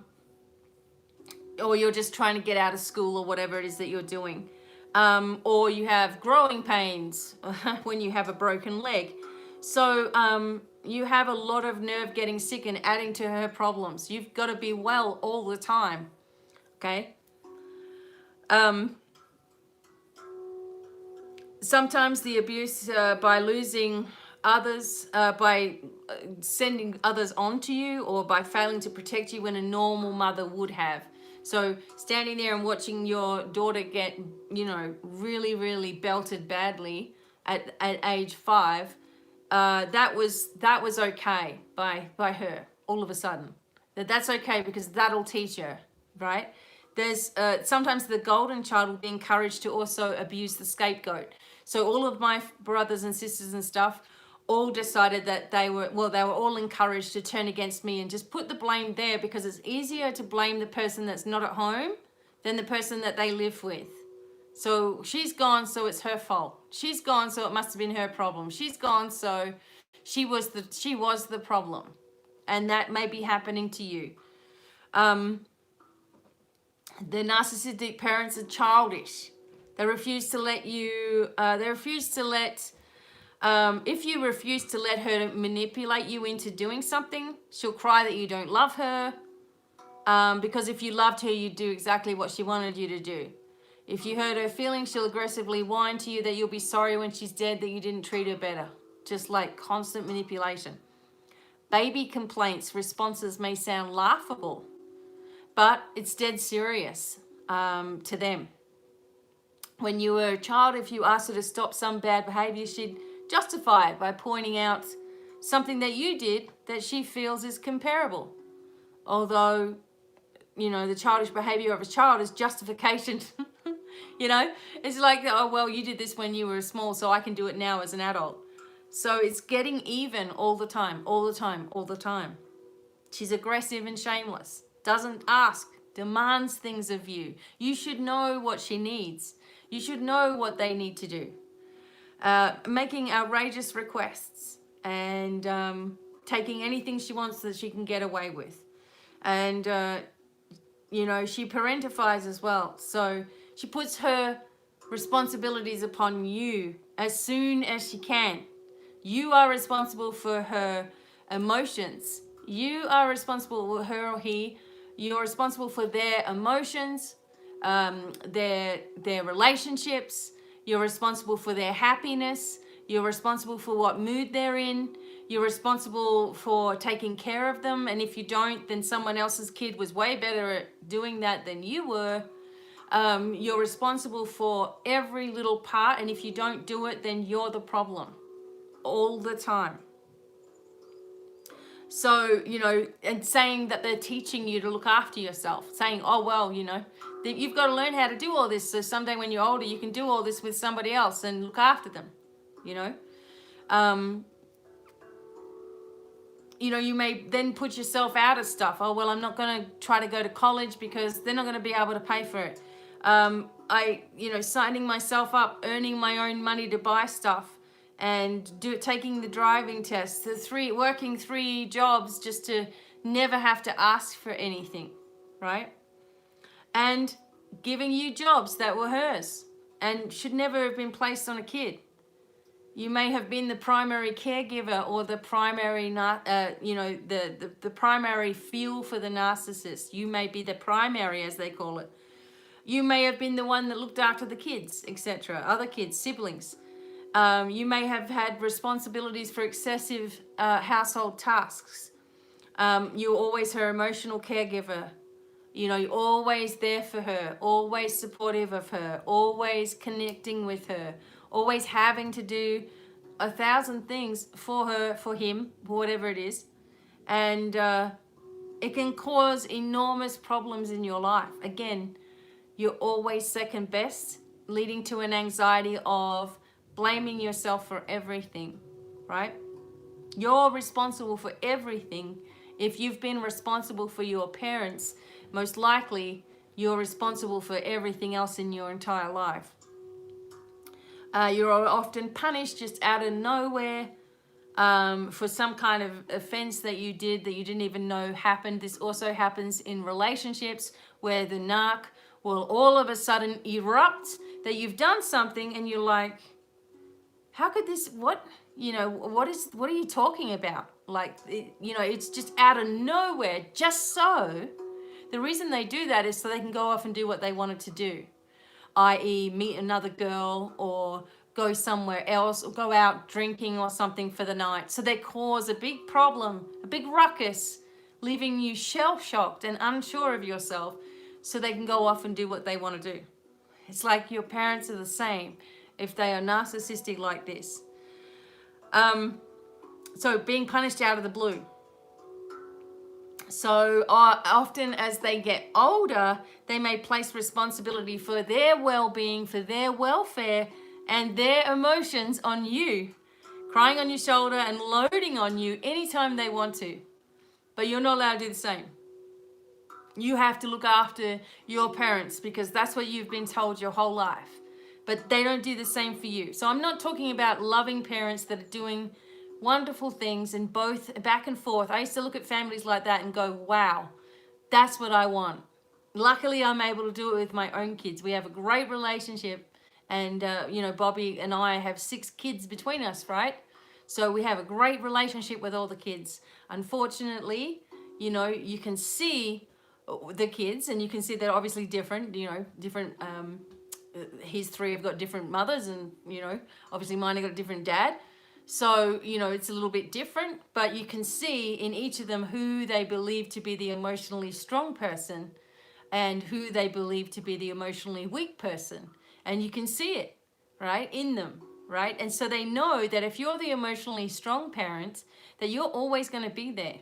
you're just trying to get out of school or whatever it is that you're doing. Or you have growing pains when you have a broken leg. So you have a lot of nerve getting sick and adding to her problems. You've got to be well all the time, okay? Sometimes the abuse by losing others, by sending others on to you, or by failing to protect you when a normal mother would have. So standing there and watching your daughter get, you know, really, really belted badly at age 5, that was okay by her all of a sudden. That's okay because that'll teach her, right? There's sometimes the golden child will be encouraged to also abuse the scapegoat. So all of my brothers and sisters and stuff all decided that they were all encouraged to turn against me and just put the blame there, because it's easier to blame the person that's not at home than the person that they live with. So she's gone, so it's her fault. She's gone, so it must have been her problem. She's gone, so she was the problem. And that may be happening to you. The narcissistic parents are childish. They refuse to let you, if you refuse to let her manipulate you into doing something, she'll cry that you don't love her. Because if you loved her, you'd do exactly what she wanted you to do. If you hurt her feelings, she'll aggressively whine to you that you'll be sorry when she's dead, that you didn't treat her better. Just like constant manipulation. Baby complaints, responses may sound laughable, but it's dead serious to them. When you were a child, if you asked her to stop some bad behavior, she'd justify it by pointing out something that you did that she feels is comparable. Although, you know, the childish behavior of a child is justification. You know, it's like, oh, well, you did this when you were small, so I can do it now as an adult. So it's getting even all the time, all the time, all the time. She's aggressive and shameless, doesn't ask, demands things of you. You should know what she needs. You should know what they need to do. Making outrageous requests and taking anything she wants that she can get away with. And, you know, she parentifies as well. So she puts her responsibilities upon you as soon as she can. You are responsible for her emotions. You are responsible for her or he. You're responsible for their emotions, their relationships. You're responsible for their happiness. You're responsible for what mood they're in. You're responsible for taking care of them. And if you don't, then someone else's kid was way better at doing that than you were. You're responsible for every little part. And if you don't do it, then you're the problem all the time. So, you know, and saying that they're teaching you to look after yourself, saying, oh, well, you know, you've got to learn how to do all this. So someday when you're older, you can do all this with somebody else and look after them, you know. You know, you may then put yourself out of stuff. Oh, well, I'm not going to try to go to college because they're not going to be able to pay for it. You know, signing myself up, earning my own money to buy stuff and taking the driving test, working 3 jobs just to never have to ask for anything, right? And giving you jobs that were hers and should never have been placed on a kid. You may have been the primary caregiver or the primary, you know, the primary fuel for the narcissist. You may be the primary, as they call it. You may have been the one that looked after the kids, etc., other kids, siblings. You may have had responsibilities for excessive household tasks. You're always her emotional caregiver. You know, you're always there for her, always supportive of her, always connecting with her, always having to do 1,000 things for her, for him, whatever it is. And It can cause enormous problems in your life. Again, you're always second best, leading to an anxiety of blaming yourself for everything, right? You're responsible for everything. If you've been responsible for your parents, most likely you're responsible for everything else in your entire life. You're often punished just out of nowhere for some kind of offense that you did that you didn't even know happened. This also happens in relationships where the narc will all of a sudden erupt that you've done something and you're like, how could this, what, you know, what are you talking about? Like, you know, it's just out of nowhere, just so. The reason they do that is so they can go off and do what they wanted to do, i.e. meet another girl or go somewhere else or go out drinking or something for the night. So they cause a big problem, a big ruckus, leaving you shell-shocked and unsure of yourself so they can go off and do what they want to do. It's like your parents are the same if they are narcissistic like this. So being punished out of the blue. So often as they get older, they may place responsibility for their well-being, for their welfare, and their emotions on you, crying on your shoulder and loading on you anytime they want to. But you're not allowed to do the same. You have to look after your parents because that's what you've been told your whole life. But they don't do the same for you. So I'm not talking about loving parents that are doing wonderful things and both back and forth. I used to look at families like that and go, wow, that's what I want. Luckily, I'm able to do it with my own kids. We have a great relationship. And, you know, Bobby and I have 6 kids between us, right? So we have a great relationship with all the kids. Unfortunately, you know, you can see the kids and you can see they're obviously different, you know, different, his 3 have got different mothers and, you know, obviously mine have got a different dad. So, you know, it's a little bit different, but you can see in each of them who they believe to be the emotionally strong person and who they believe to be the emotionally weak person. And you can see it, right, in them, right? And so they know that if you're the emotionally strong parent, that you're always going to be there,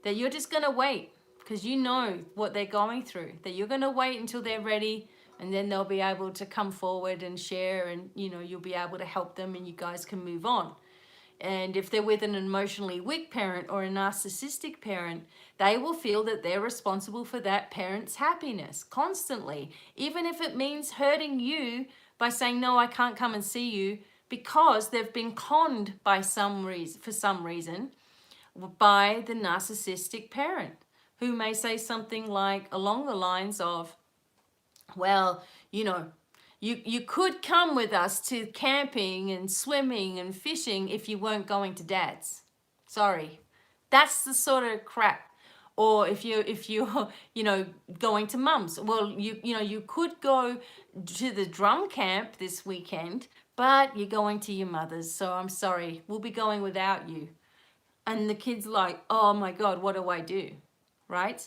that you're just going to wait because you know what they're going through, that you're going to wait until they're ready and then they'll be able to come forward and share and, you know, you'll be able to help them and you guys can move on. And if they're with an emotionally weak parent or a narcissistic parent, they will feel that they're responsible for that parent's happiness constantly, even if it means hurting you by saying, no, I can't come and see you, because they've been conned by for some reason by the narcissistic parent, who may say something like along the lines of, well, you know, you could come with us to camping and swimming and fishing if you weren't going to dad's. Sorry. That's the sort of crap. Or if you're you know, going to mum's. Well, you know, you could go to the drum camp this weekend, but you're going to your mother's. So I'm sorry. We'll be going without you. And the kid's like, oh my God, what do I do? Right?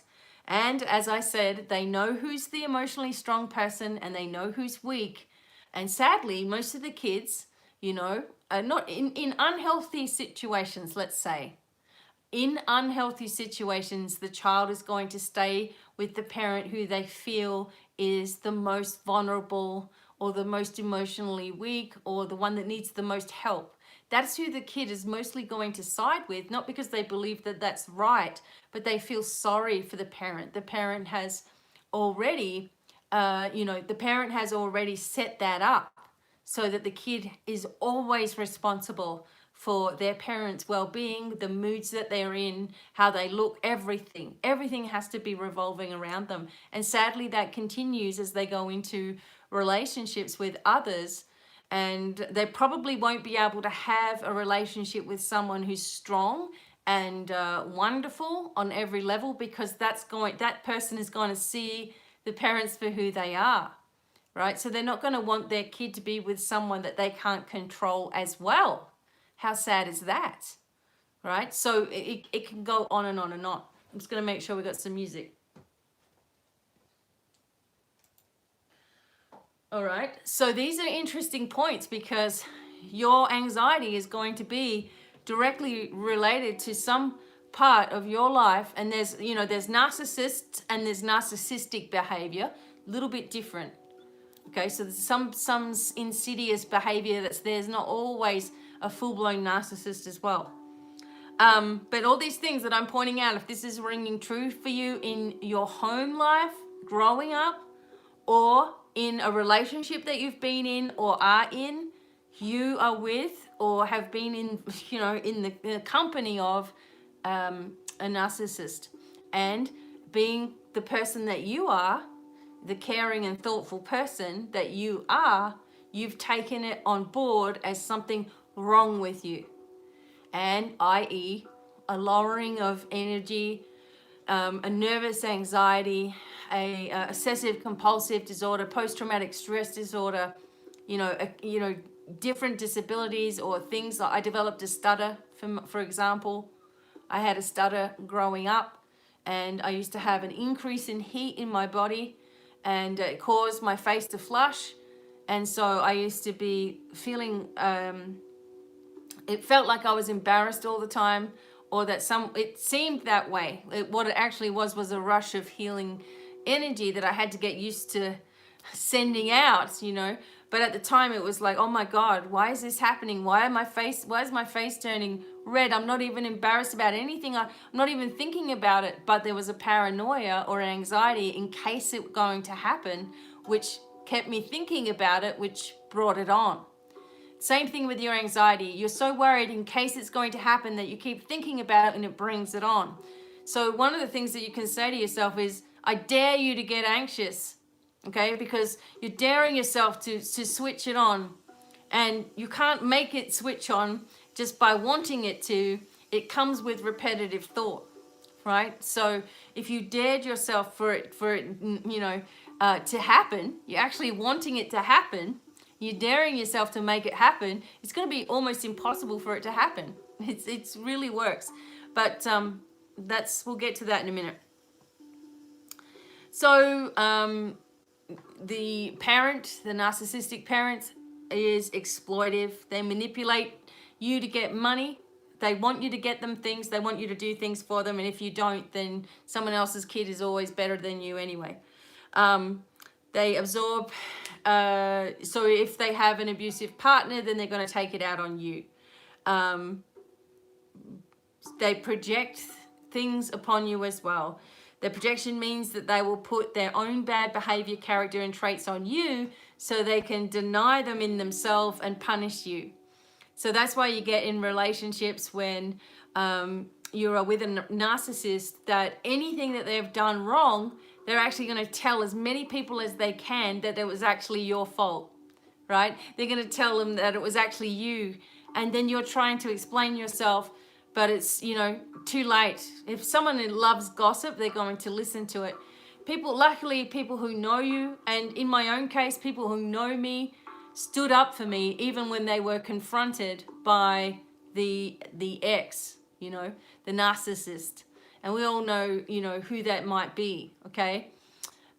And as I said, they know who's the emotionally strong person and they know who's weak. And sadly, most of the kids, you know, are not in unhealthy situations, let's say. In unhealthy situations, the child is going to stay with the parent who they feel is the most vulnerable or the most emotionally weak or the one that needs the most help. That's who the kid is mostly going to side with, not because they believe that that's right, but they feel sorry for the parent. The parent has already, you know, the parent has already set that up so that the kid is always responsible for their parents' well-being, the moods that they're in, how they look, everything. Everything has to be revolving around them. And sadly, that continues as they go into relationships with others. And they probably won't be able to have a relationship with someone who's strong and wonderful on every level, because that person is going to see the parents for who they are, right? So they're not going to want their kid to be with someone that they can't control as well. How sad is that, right? So it can go on and on and on. I'm just going to make sure we got some music. All right, so these are interesting points because your anxiety is going to be directly related to some part of your life, and there's narcissists and there's narcissistic behavior, a little bit different. Okay, so there's some insidious behavior there's not always a full-blown narcissist as well. But all these things that I'm pointing out, if this is ringing true for you in your home life, growing up, or in a relationship that you've been in or are in, you are with or have been in, in the company of a narcissist, and being the person that you are, the caring and thoughtful person that you are, you've taken it on board as something wrong with you. And i.e. a lowering of energy, a nervous anxiety, a obsessive compulsive disorder, post-traumatic stress disorder, different disabilities or things. Like I developed a stutter, for example. I had a stutter growing up, and I used to have an increase in heat in my body, and it caused my face to flush. And so I used to be feeling, it felt like I was embarrassed all the time, or that it seemed that way. What it actually was a rush of healing energy that I had to get used to sending out, But at the time it was like, oh my God, why is this happening? Why is my face turning red? I'm not even embarrassed about anything. I'm not even thinking about it. But there was a paranoia or an anxiety in case it was going to happen, which kept me thinking about it, which brought it on. Same thing with your anxiety. You're so worried in case it's going to happen that you keep thinking about it, and it brings it on. So one of the things that you can say to yourself is, I dare you to get anxious. Okay, because you're daring yourself to switch it on, and you can't make it switch on just by wanting it to. It comes with repetitive thought, right? So if you dared yourself for it to happen, you're actually wanting it to happen, you're daring yourself to make it happen, it's going to be almost impossible for it to happen. It really works. But we'll get to that in a minute. So the narcissistic parent is exploitive. They manipulate you to get money. They want you to get them things. They want you to do things for them. And if you don't, then someone else's kid is always better than you anyway. They absorb. So if they have an abusive partner, then they're going to take it out on you. They project things upon you as well. The projection means that they will put their own bad behavior, character, and traits on you so they can deny them in themselves and punish you. So that's why you get in relationships when you are with a narcissist, that anything that they've done wrong, they're actually going to tell as many people as they can that it was actually your fault, right? They're going to tell them that it was actually you. And then you're trying to explain yourself, but it's, too late. If someone loves gossip, they're going to listen to it. Luckily, people who know you, and in my own case, people who know me, stood up for me even when they were confronted by the ex, the narcissist. And we all know, who that might be, okay?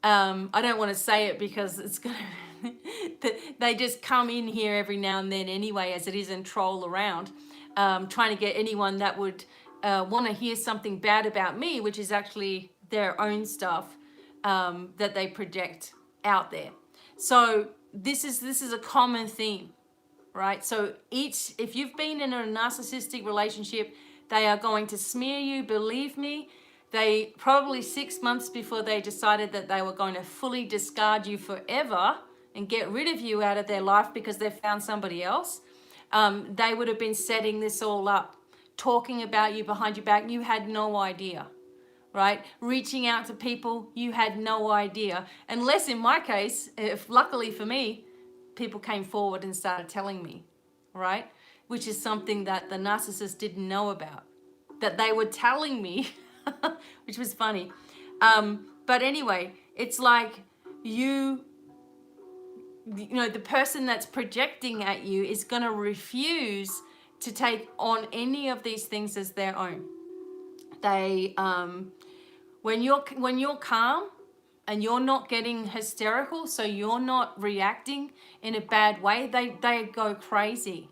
I don't want to say it because it's going to... they just come in here every now and then anyway, as it is, and troll around, trying to get anyone that would want to hear something bad about me, which is actually their own stuff that they project out there. So this is a common theme, right? So if you've been in a narcissistic relationship, they are going to smear you, believe me. They probably 6 months before they decided that they were going to fully discard you forever and get rid of you out of their life because they found somebody else, they would have been setting this all up, talking about you behind your back. You had no idea, right? Reaching out to people, you had no idea. Unless in my case, luckily for me, people came forward and started telling me, right? Which is something that the narcissist didn't know about, that they were telling me, which was funny. But anyway, it's like the person that's projecting at you is going to refuse to take on any of these things as their own. They, when you're calm and you're not getting hysterical, so you're not reacting in a bad way, they go crazy.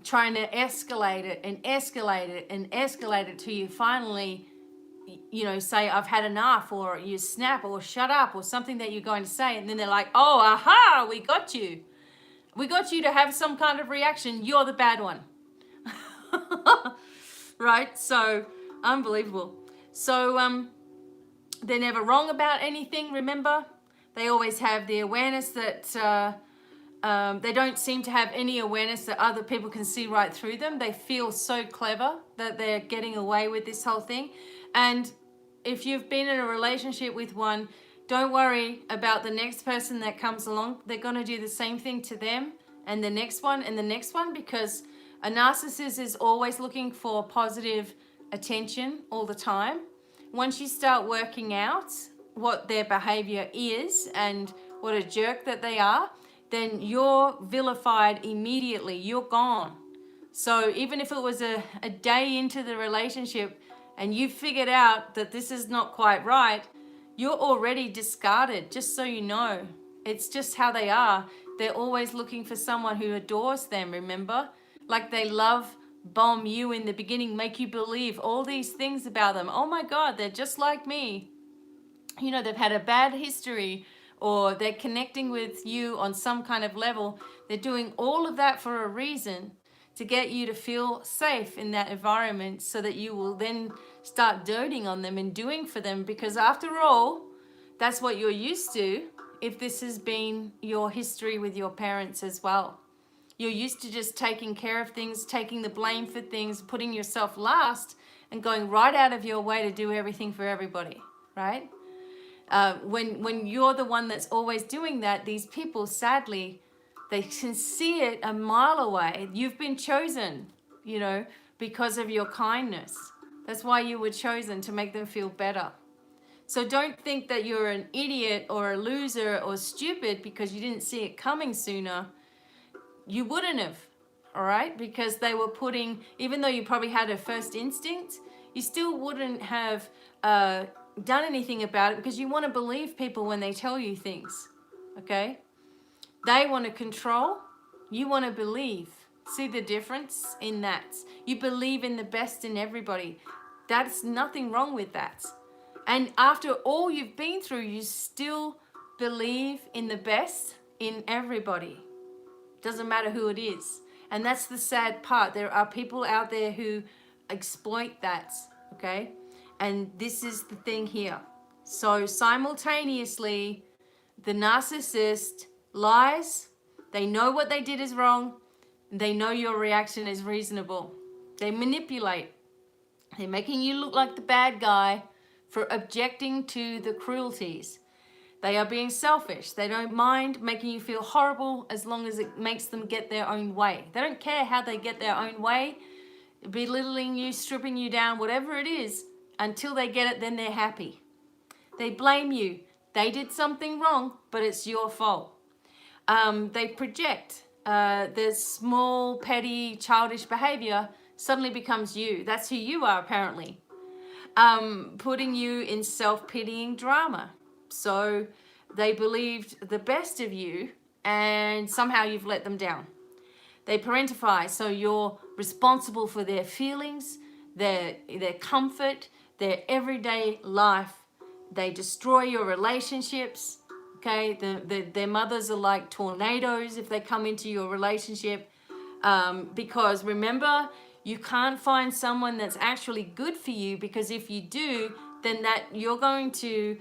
trying to escalate it and escalate it and escalate it till you finally, you know, say, I've had enough, or you snap, or shut up, or something that you're going to say. And then they're like, oh, aha, we got you. We got you to have some kind of reaction. You're the bad one. Right? So, unbelievable. So, they're never wrong about anything, remember? They always have the awareness that they don't seem to have any awareness that other people can see right through them. They feel so clever that they're getting away with this whole thing. And if you've been in a relationship with one, don't worry about the next person that comes along. They're going to do the same thing to them, and the next one, and the next one, because a narcissist is always looking for positive attention all the time. Once you start working out what their behavior is and what a jerk that they are, then you're vilified immediately. You're gone. So even if it was a day into the relationship and you figured out that this is not quite right, you're already discarded, just so you know. It's just how they are. They're always looking for someone who adores them, remember? Like they love bomb you in the beginning, make you believe all these things about them. Oh my God, they're just like me. You know, they've had a bad history, or they're connecting with you on some kind of level. They're doing all of that for a reason, to get you to feel safe in that environment, so that you will then start doting on them and doing for them, because after all, that's what you're used to if this has been your history with your parents as well. You're used to just taking care of things, taking the blame for things, putting yourself last, and going right out of your way to do everything for everybody, right? When you're the one that's always doing that, these people, sadly, they can see it a mile away. You've been chosen, you know, because of your kindness. That's why you were chosen, to make them feel better. So don't think that you're an idiot or a loser or stupid because you didn't see it coming sooner. You wouldn't have, all right? Because they were putting, even though you probably had a first instinct, you still wouldn't have done anything about it, because you want to believe people when they tell you things, okay? They want to control, you want to believe. See the difference in that? You believe in the best in everybody. That's nothing wrong with that. And after all you've been through, you still believe in the best in everybody. Doesn't matter who it is. And that's the sad part. There are people out there who exploit that, okay? And this is the thing here. So simultaneously, the narcissist lies. They know what they did is wrong. They know your reaction is reasonable. They manipulate. They're making you look like the bad guy for objecting to the cruelties. They are being selfish. They don't mind making you feel horrible as long as it makes them get their own way. They don't care how they get their own way, belittling you, stripping you down, whatever it is, until they get it, then they're happy. They blame you. They did something wrong, but it's your fault. They project. The small, petty, childish behavior suddenly becomes you. That's who you are, apparently. Putting you in self-pitying drama. So they believed the best of you, and somehow you've let them down. They parentify, so you're responsible for their feelings, their comfort, their everyday life. They destroy your relationships, okay? Their mothers are like tornadoes if they come into your relationship, because remember, you can't find someone that's actually good for you, because if you do, then that you're going to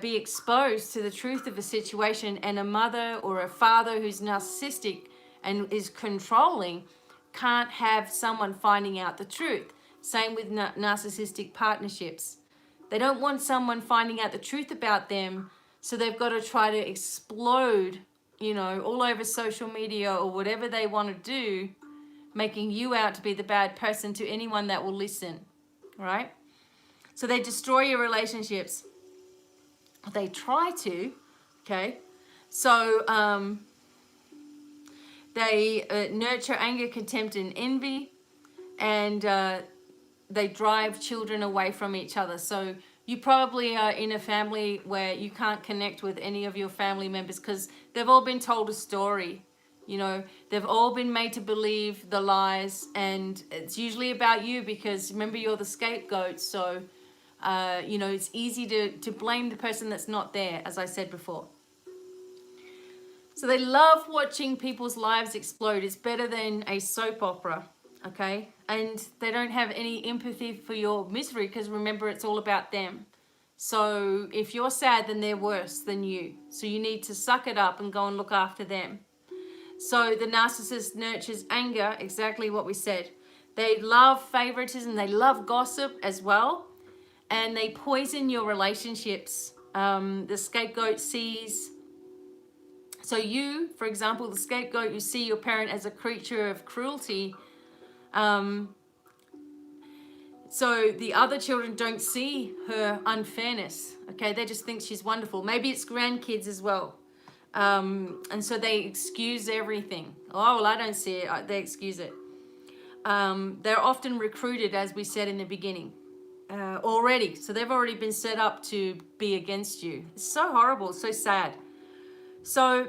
be exposed to the truth of a situation, and a mother or a father who's narcissistic and is controlling can't have someone finding out the truth. Same with narcissistic partnerships. They don't want someone finding out the truth about them, so they've got to try to explode, you know, all over social media or whatever they want to do, making you out to be the bad person to anyone that will listen, right? So they destroy your relationships. They try to, okay? So they nurture anger, contempt, and envy, and they drive children away from each other. So you probably are in a family where you can't connect with any of your family members because they've all been told a story, You know, they've all been made to believe the lies, and it's usually about you because remember, you're the scapegoat. So, you know, it's easy to blame the person that's not there, as I said before. So they love watching people's lives explode. It's better than a soap opera, okay? And they don't have any empathy for your misery because remember, it's all about them. So if you're sad, then they're worse than you. So you need to suck it up and go and look after them. So the narcissist nurtures anger, exactly what we said. They love favoritism, they love gossip as well, and they poison your relationships. The scapegoat sees, so you, for example, the scapegoat, you see your parent as a creature of cruelty. So the other children don't see her unfairness, okay? They just think she's wonderful. Maybe it's grandkids as well. And so they excuse everything. Oh, well, I don't see it. They excuse it. They're often recruited, as we said in the beginning, already. So they've already been set up to be against you. It's so horrible, so sad. So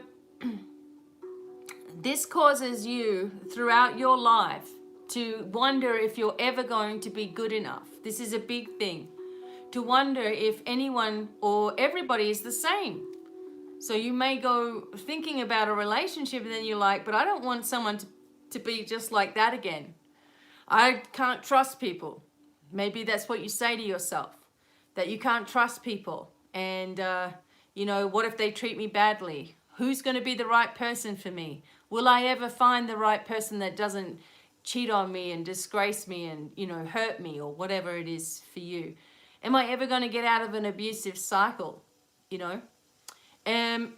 this causes you throughout your life to wonder if you're ever going to be good enough. This is a big thing. To wonder if anyone or everybody is the same. So you may go thinking about a relationship and then you're like, but I don't want someone to be just like that again. I can't trust people. Maybe that's what you say to yourself, that you can't trust people. And, you know, what if they treat me badly? Who's going to be the right person for me? Will I ever find the right person that doesn't cheat on me and disgrace me and, you know, hurt me or whatever it is for you? Am I ever going to get out of an abusive cycle, you know? Can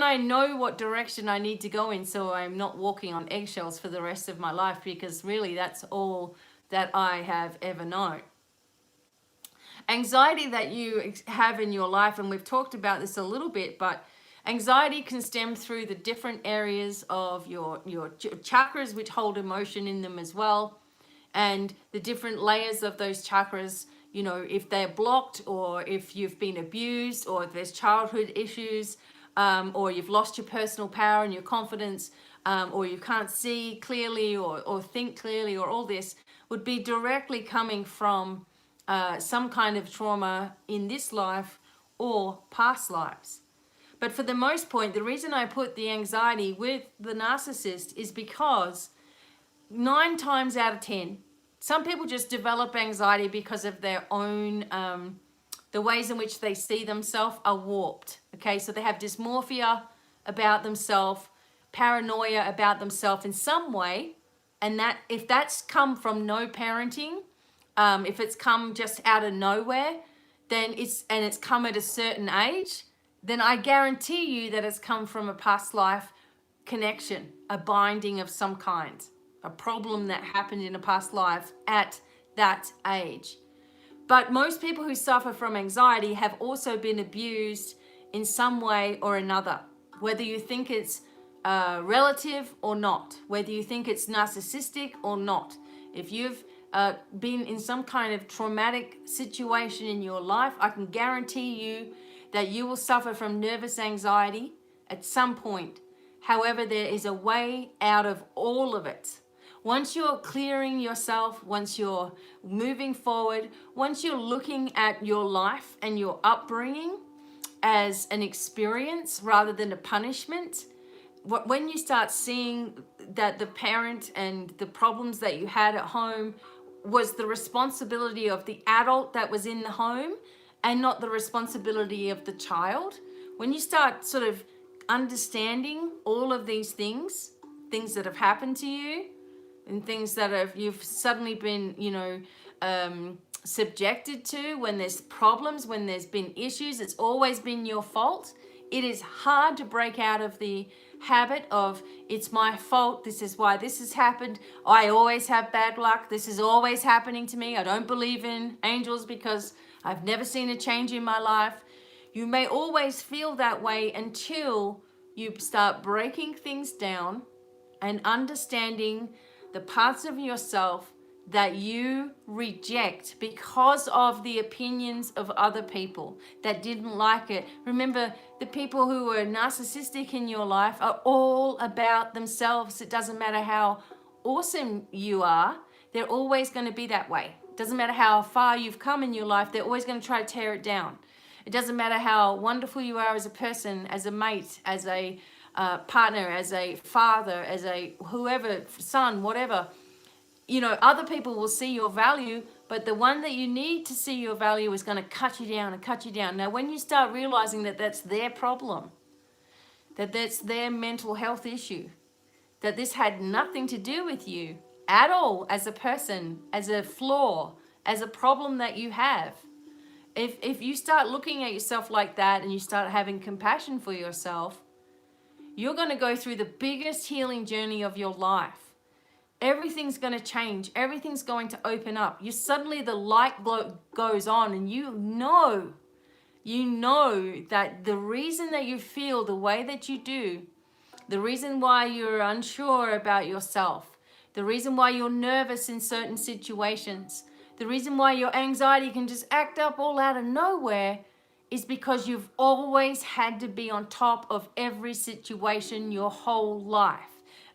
I know what direction I need to go in so I'm not walking on eggshells for the rest of my life? Because really that's all that I have ever known. Anxiety that you have in your life, and we've talked about this a little bit, but anxiety can stem through the different areas of your chakras, which hold emotion in them as well, and the different layers of those chakras. You know, if they're blocked, or if you've been abused, or if there's childhood issues, or you've lost your personal power and your confidence, or you can't see clearly or think clearly, or all this would be directly coming from some kind of trauma in this life or past lives. But for the most part, the reason I put the anxiety with the narcissist is because 9 times out of 10, some people just develop anxiety because of their own, the ways in which they see themselves are warped. Okay, so they have dysmorphia about themselves, paranoia about themselves in some way. And that if that's come from no parenting, if it's come just out of nowhere, then it's come at a certain age, then I guarantee you that it's come from a past life connection, a binding of some kind, a problem that happened in a past life at that age. But most people who suffer from anxiety have also been abused in some way or another, whether you think it's relative or not, whether you think it's narcissistic or not. If you've been in some kind of traumatic situation in your life, I can guarantee you that you will suffer from nervous anxiety at some point. However, there is a way out of all of it. Once you're clearing yourself, once you're moving forward, once you're looking at your life and your upbringing as an experience rather than a punishment, when you start seeing that the parent and the problems that you had at home was the responsibility of the adult that was in the home and not the responsibility of the child, when you start sort of understanding all of these things that have happened to you and things that you've suddenly been, you know, subjected to, when there's problems, when there's been issues, it's always been your fault. It is hard to break out of the habit of it's my fault, this is why this has happened, I always have bad luck, this is always happening to me, I don't believe in angels because I've never seen a change in my life. You may always feel that way until you start breaking things down and understanding the parts of yourself that you reject because of the opinions of other people that didn't like it. Remember, the people who are narcissistic in your life are all about themselves. It doesn't matter how awesome you are, they're always going to be that way. It doesn't matter how far you've come in your life, they're always going to try to tear it down. It doesn't matter how wonderful you are as a person, as a mate, as a partner, as a father, as a whoever, son, whatever. You know, other people will see your value, but the one that you need to see your value is going to cut you down and cut you down. Now, when you start realizing that that's their problem, that that's their mental health issue, that this had nothing to do with you at all as a person, as a flaw, as a problem that you have. If you start looking at yourself like that and you start having compassion for yourself, you're going to go through the biggest healing journey of your life. Everything's going to change. Everything's going to open up. You suddenly, the light glow goes on, and you know that the reason that you feel the way that you do, the reason why you're unsure about yourself, the reason why you're nervous in certain situations, the reason why your anxiety can just act up all out of nowhere is because you've always had to be on top of every situation your whole life.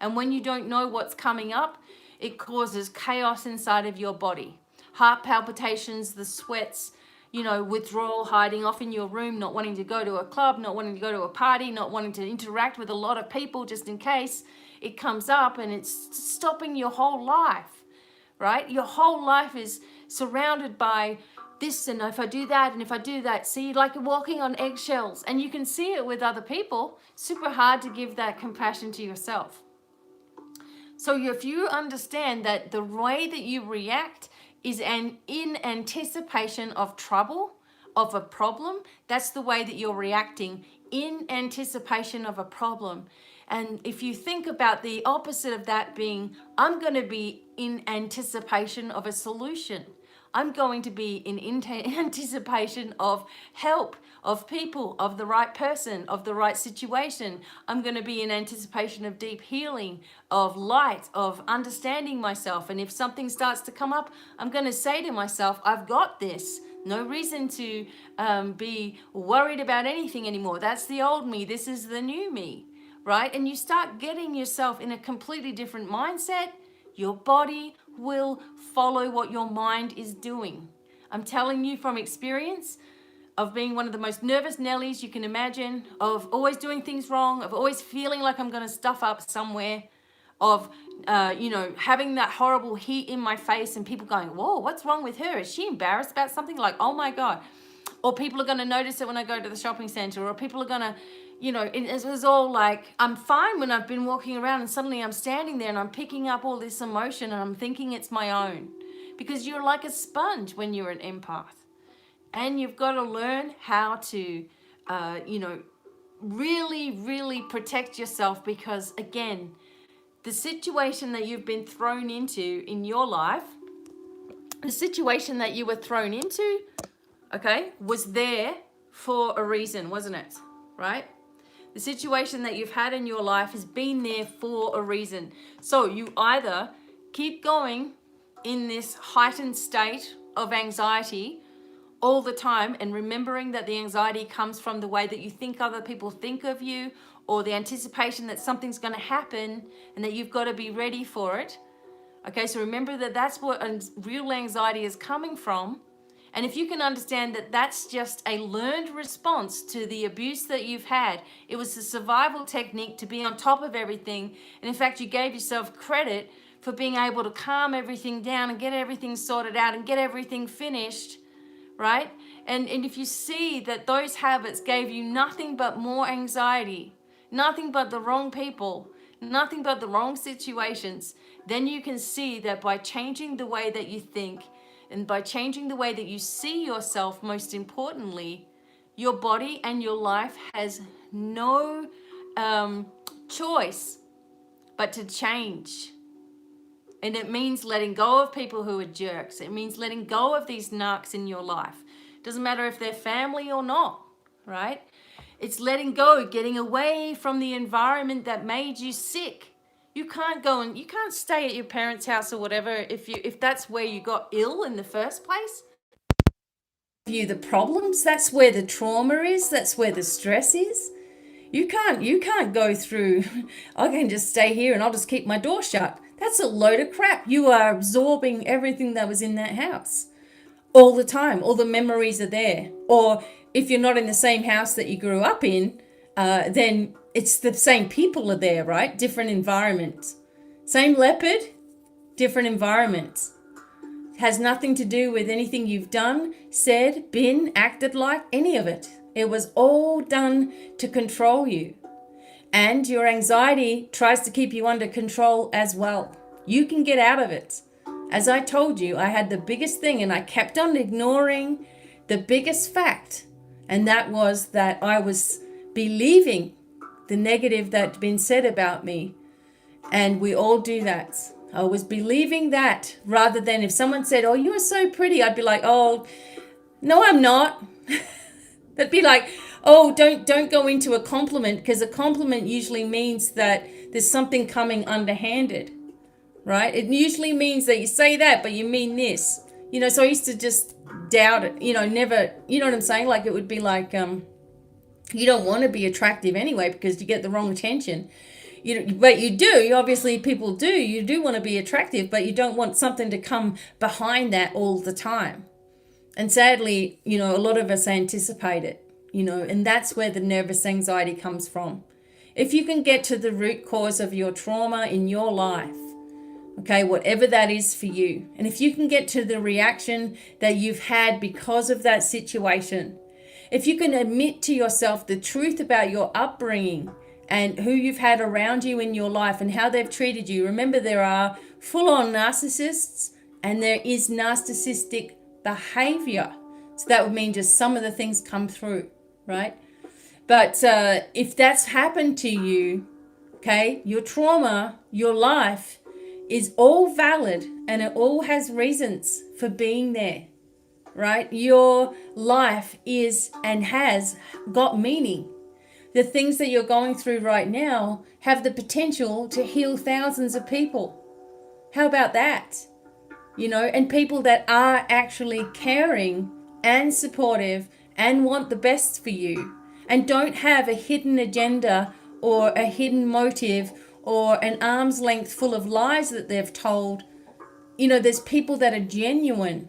And when you don't know what's coming up, it causes chaos inside of your body. Heart palpitations, the sweats, you know, withdrawal, hiding off in your room, not wanting to go to a club, not wanting to go to a party, not wanting to interact with a lot of people just in case it comes up, and it's stopping your whole life, right? Your whole life is surrounded by this, and if I do that, and if I do that, see, like you're walking on eggshells, and you can see it with other people. Super hard to give that compassion to yourself. So if you understand that the way that you react is in anticipation of trouble, of a problem, that's the way that you're reacting, in anticipation of a problem. And if you think about the opposite of that being, I'm going to be in anticipation of a solution. I'm going to be in anticipation of help, of people, of the right person, of the right situation. I'm going to be in anticipation of deep healing, of light, of understanding myself. And if something starts to come up, I'm going to say to myself, I've got this. No reason to be worried about anything anymore. That's the old me. This is the new me, right? And you start getting yourself in a completely different mindset. Your body will follow what your mind is doing. I'm telling you from experience of being one of the most nervous Nellies you can imagine, of always doing things wrong, of always feeling like I'm going to stuff up somewhere, of, having that horrible heat in my face and people going, whoa, what's wrong with her? Is she embarrassed about something? Like, oh my God. Or people are going to notice it when I go to the shopping center, or people are going to, it was all like, I'm fine when I've been walking around and suddenly I'm standing there and I'm picking up all this emotion and I'm thinking it's my own. Because you're like a sponge when you're an empath. And you've got to learn how to, really, really protect yourself, because again, the situation that you've been thrown into in your life, the situation that you were thrown into, okay, was there for a reason, wasn't it? Right? The situation that you've had in your life has been there for a reason. So you either keep going in this heightened state of anxiety all the time, and remembering that the anxiety comes from the way that you think other people think of you, or the anticipation that something's going to happen and that you've got to be ready for it. Okay, so remember that that's what real anxiety is coming from. And if you can understand that that's just a learned response to the abuse that you've had, it was a survival technique to be on top of everything. And in fact, you gave yourself credit for being able to calm everything down and get everything sorted out and get everything finished, right? And if you see that those habits gave you nothing but more anxiety, nothing but the wrong people, nothing but the wrong situations, then you can see that by changing the way that you think, and by changing the way that you see yourself, most importantly, your body and your life has no choice but to change. And it means letting go of people who are jerks. It means letting go of these narcs in your life. Doesn't matter if they're family or not, right? It's letting go, getting away from the environment that made you sick. You can't go and you can't stay at your parents' house or whatever if that's where you got ill in the first place. You the problems, that's where the trauma is, that's where the stress is. You can't go through, I can just stay here and I'll just keep my door shut. That's a load of crap. You are absorbing everything that was in that house all the time. All the memories are there. Or if you're not in the same house that you grew up in, then it's the same people are there, right? Different environments. Same leopard, different environments. Has nothing to do with anything you've done, said, been, acted like, any of it. It was all done to control you. And your anxiety tries to keep you under control as well. You can get out of it. As I told you, I had the biggest thing and I kept on ignoring the biggest fact. And that was that I was believing the negative that'd been said about me. And we all do that. I was believing that rather than if someone said, oh, you are so pretty, I'd be like, oh, no, I'm not. That'd be like, oh, don't go into a compliment, because a compliment usually means that there's something coming underhanded, right? It usually means that you say that, but you mean this. So I used to just doubt it, never, you know what I'm saying? Like it would be like, you don't want to be attractive anyway because you get the wrong attention. But you do, obviously people do, you do want to be attractive, but you don't want something to come behind that all the time. And sadly, a lot of us anticipate it, and that's where the nervous anxiety comes from. If you can get to the root cause of your trauma in your life, okay, whatever that is for you, and if you can get to the reaction that you've had because of that situation, if you can admit to yourself the truth about your upbringing, and who you've had around you in your life and how they've treated you. Remember, there are full-on narcissists and there is narcissistic behavior. So that would mean just some of the things come through, right? But if that's happened to you, okay, your trauma, your life is all valid and it all has reasons for being there, right? Your life is and has got meaning. The things that you're going through right now have the potential to heal thousands of people. How about that? And people that are actually caring and supportive and want the best for you and don't have a hidden agenda or a hidden motive or an arm's length full of lies that they've told. There's people that are genuine.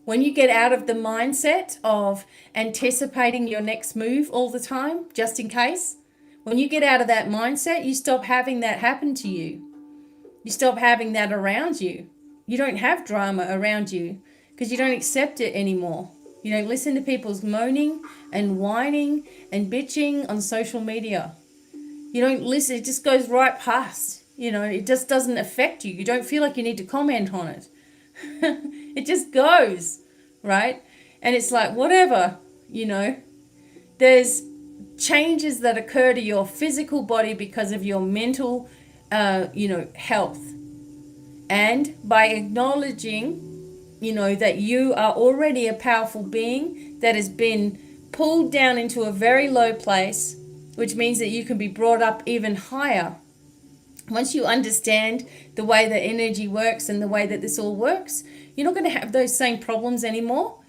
When you get out of the mindset of anticipating your next move all the time, just in case, when you get out of that mindset, you stop having that happen to you. You stop having that around you. You don't have drama around you because you don't accept it anymore. You don't listen to people's moaning and whining and bitching on social media. You don't listen. It just goes right past. It just doesn't affect you. You don't feel like you need to comment on it. It just goes, right? And it's like, whatever, there's changes that occur to your physical body because of your mental, health. And by acknowledging, that you are already a powerful being that has been pulled down into a very low place, which means that you can be brought up even higher. Once you understand the way that energy works and the way that this all works, you're not going to have those same problems anymore.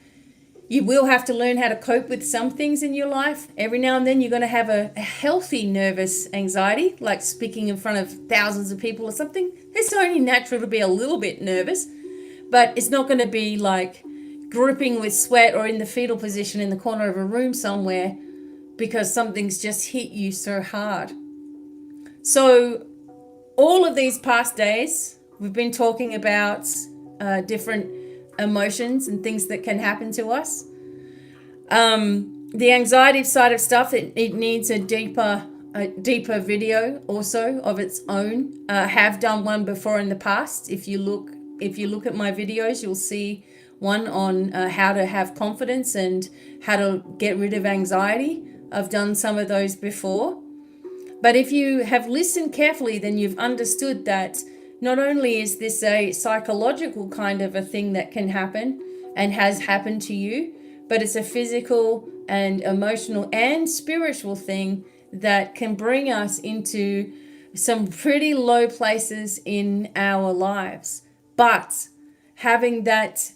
You will have to learn how to cope with some things in your life. Every now and then you're going to have a healthy nervous anxiety, like speaking in front of thousands of people or something. It's only natural to be a little bit nervous, but it's not going to be like dripping with sweat or in the fetal position in the corner of a room somewhere because something's just hit you so hard. So all of these past days, we've been talking about different emotions and things that can happen to us. The anxiety side of stuff, it needs a deeper video also of its own. Have done one before in the past. If you look at my videos, you'll see one on how to have confidence and how to get rid of anxiety. I've done some of those before. But if you have listened carefully, then you've understood that not only is this a psychological kind of a thing that can happen and has happened to you, but it's a physical and emotional and spiritual thing that can bring us into some pretty low places in our lives. But having that,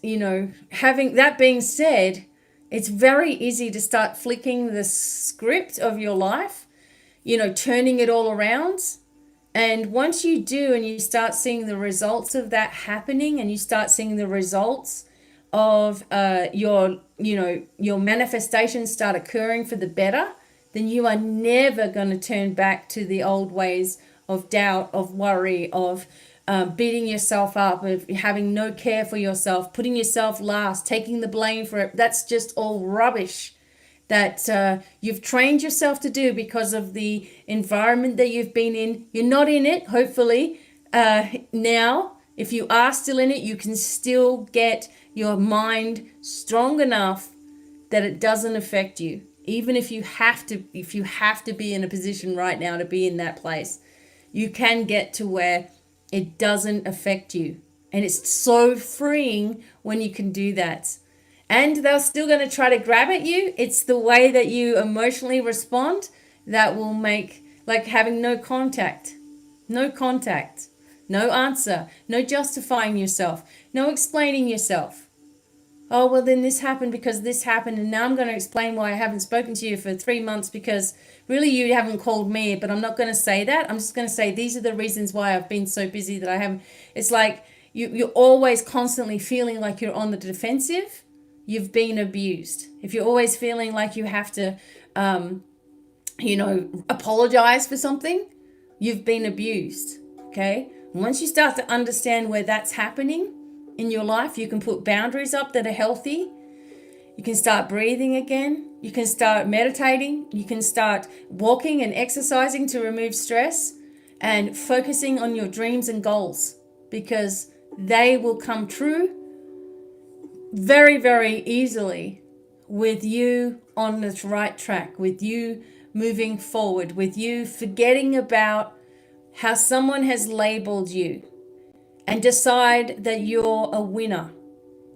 having that being said, it's very easy to start flicking the script of your life, turning it all around. And once you do, and you start seeing the results of that happening, and you start seeing the results of your manifestations start occurring for the better, then you are never going to turn back to the old ways of doubt, of worry, of beating yourself up, of having no care for yourself, putting yourself last, taking the blame for it. That's just all rubbish that you've trained yourself to do because of the environment that you've been in. You're not in it, hopefully. Now, if you are still in it, you can still get your mind strong enough that it doesn't affect you. Even if you have to be in a position right now to be in that place, you can get to where it doesn't affect you. And it's so freeing when you can do that. And they're still going to try to grab at you. It's the way that you emotionally respond that will make, like having no contact, no answer, no justifying yourself, no explaining yourself. Oh, well, then this happened because this happened, and now I'm going to explain why I haven't spoken to you for 3 months because really you haven't called me, but I'm not going to say that. I'm just going to say these are the reasons why I've been so busy that I haven't. It's like you're always constantly feeling like you're on the defensive. You've been abused. If you're always feeling like you have to, apologize for something, you've been abused, okay? Once you start to understand where that's happening in your life, you can put boundaries up that are healthy. You can start breathing again. You can start meditating. You can start walking and exercising to remove stress and focusing on your dreams and goals because they will come true very, very easily with you on the right track, with you moving forward, with you forgetting about how someone has labeled you and decide that you're a winner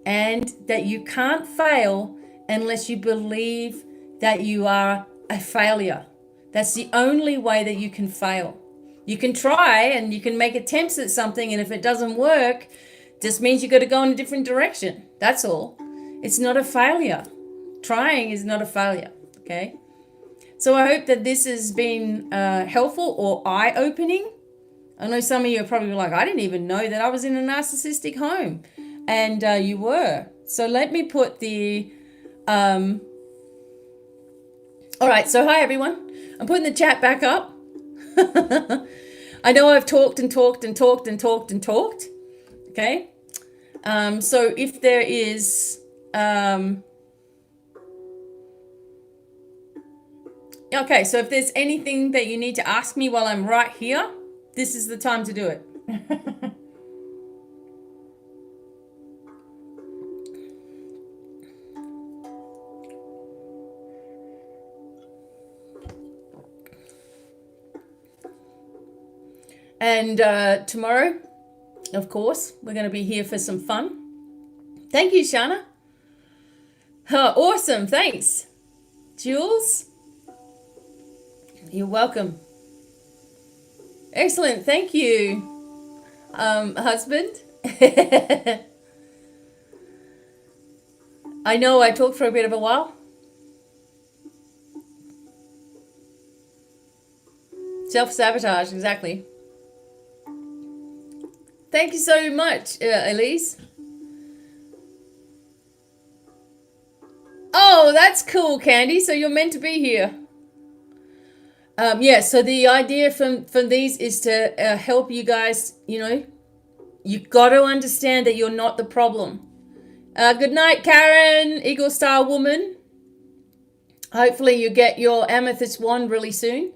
and that you can't fail unless you believe that you are a failure. That's the only way that you can fail. You can try and you can make attempts at something, and if it doesn't work, just means you got to go in a different direction. That's all. It's not a failure. Trying is not a failure, okay? So I hope that this has been helpful or eye-opening. I know some of you are probably like, I didn't even know that I was in a narcissistic home. And you were. So let me put the... All right, so hi everyone. I'm putting the chat back up. I know I've talked. Okay? So if there is... okay, so if there's anything that you need to ask me while I'm right here, this is the time to do it. And tomorrow, of course, we're going to be here for some fun. Thank you, Shana. Oh, awesome. Thanks. Jules, you're welcome. Excellent. Thank you, husband. I know I talked for a bit of a while. Self-sabotage, exactly. Thank you so much, Elise. Oh, that's cool, Candy. So you're meant to be here. Yeah, so the idea from these is to help you guys, you've got to understand that you're not the problem. Good night, Karen, Eagle Star Woman. Hopefully you get your amethyst wand really soon.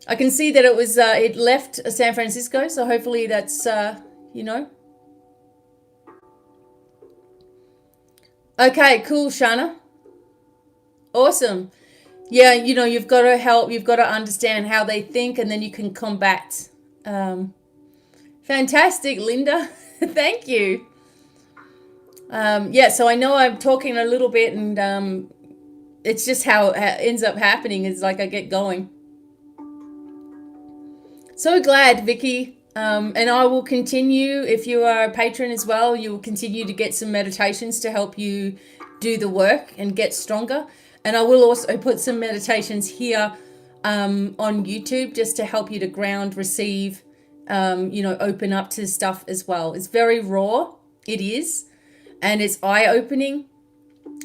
I can see that it left San Francisco, so hopefully that's, Okay, cool, Shana. Awesome. Yeah, you've got to help, you've got to understand how they think, and then you can combat. Fantastic, Linda. Thank you. Yeah, so I know I'm talking a little bit, and it's just how it ends up happening is like I get going. So glad, Vicky. And I will continue, if you are a patron as well, you will continue to get some meditations to help you do the work and get stronger. And I will also put some meditations here on YouTube just to help you to ground, receive, open up to stuff as well. It's very raw. It is. And it's eye-opening.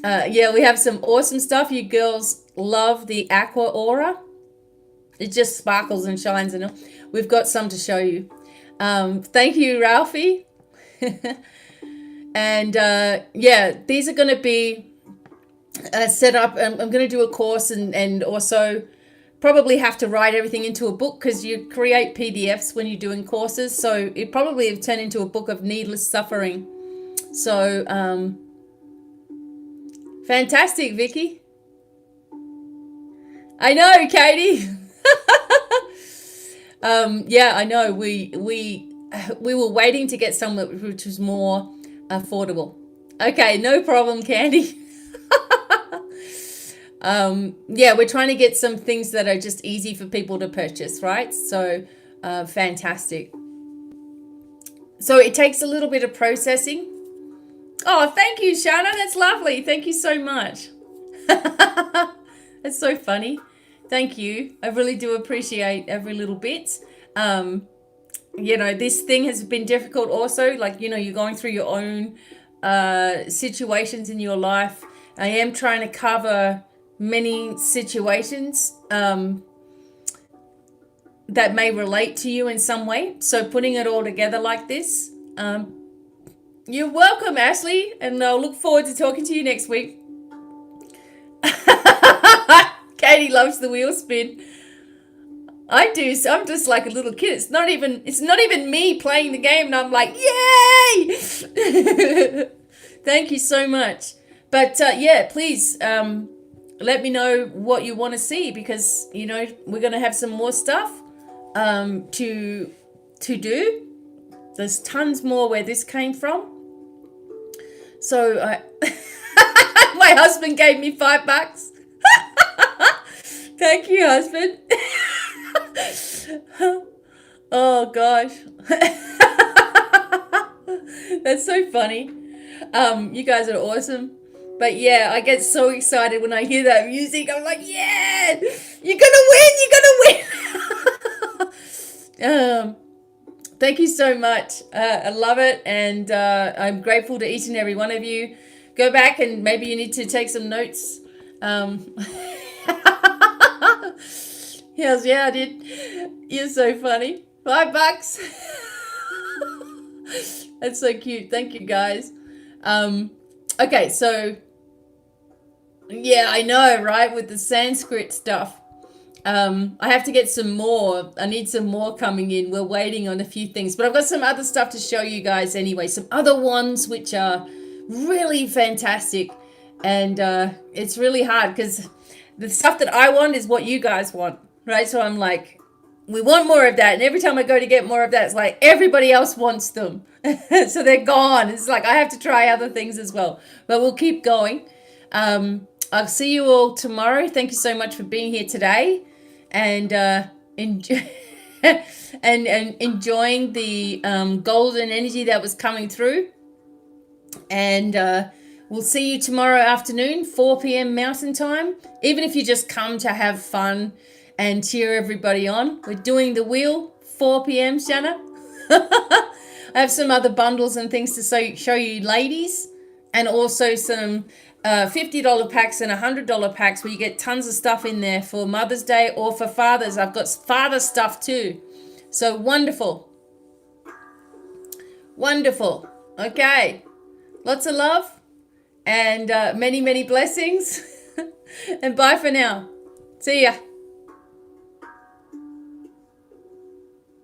We have some awesome stuff. You girls love the aqua aura. It just sparkles and shines. And we've got some to show you. Thank you, Ralphie. And these are going to be set up. I'm going to do a course and also probably have to write everything into a book because you create PDFs when you're doing courses. So it probably have turned into a book of needless suffering. So fantastic, Vicky. I know, Katie. I know. We were waiting to get some which was more affordable. Okay, no problem, Candy. We're trying to get some things that are just easy for people to purchase, right? So fantastic. So it takes a little bit of processing. Oh, thank you, Shana. That's lovely. Thank you so much. That's so funny. Thank you. I really do appreciate every little bit. This thing has been difficult also. Like, you're going through your own situations in your life. I am trying to cover many situations that may relate to you in some way. So putting it all together like this. You're welcome, Ashley. And I'll look forward to talking to you next week. Katie loves the wheel spin. I do. So I'm just like a little kid. It's not even me playing the game, and I'm like, yay! Thank you so much. But please let me know what you want to see because we're gonna have some more stuff to do. There's tons more where this came from. So my husband gave me $5. Thank you, husband. Oh gosh. That's so funny. You guys are awesome. But yeah, I get so excited when I hear that music. I'm like, yeah, you're gonna win. Thank you so much. I love it. And I'm grateful to each and every one of you. Go back and maybe you need to take some notes. Yes, yeah, I did. You're so funny. $5. That's so cute. Thank you, guys. Okay, so yeah, I know, right? With the Sanskrit stuff. I have to get some more. I need some more coming in. We're waiting on a few things, but I've got some other stuff to show you guys anyway. Some other ones which are really fantastic. And it's really hard because the stuff that I want is what you guys want, right? So I'm like, we want more of that. And every time I go to get more of that, it's like everybody else wants them. So they're gone. It's like I have to try other things as well. But we'll keep going. I'll see you all tomorrow. Thank you so much for being here today. And enjoying the golden energy that was coming through. And we'll see you tomorrow afternoon, 4 p.m. Mountain Time. Even if you just come to have fun and cheer everybody on. We're doing the wheel, 4 p.m., Shanna. I have some other bundles and things to show you ladies. And also some $50 packs and $100 packs where you get tons of stuff in there for Mother's Day or for Fathers. I've got father stuff too. So wonderful. Wonderful. Okay. Lots of love and many, many blessings. And bye for now. See ya.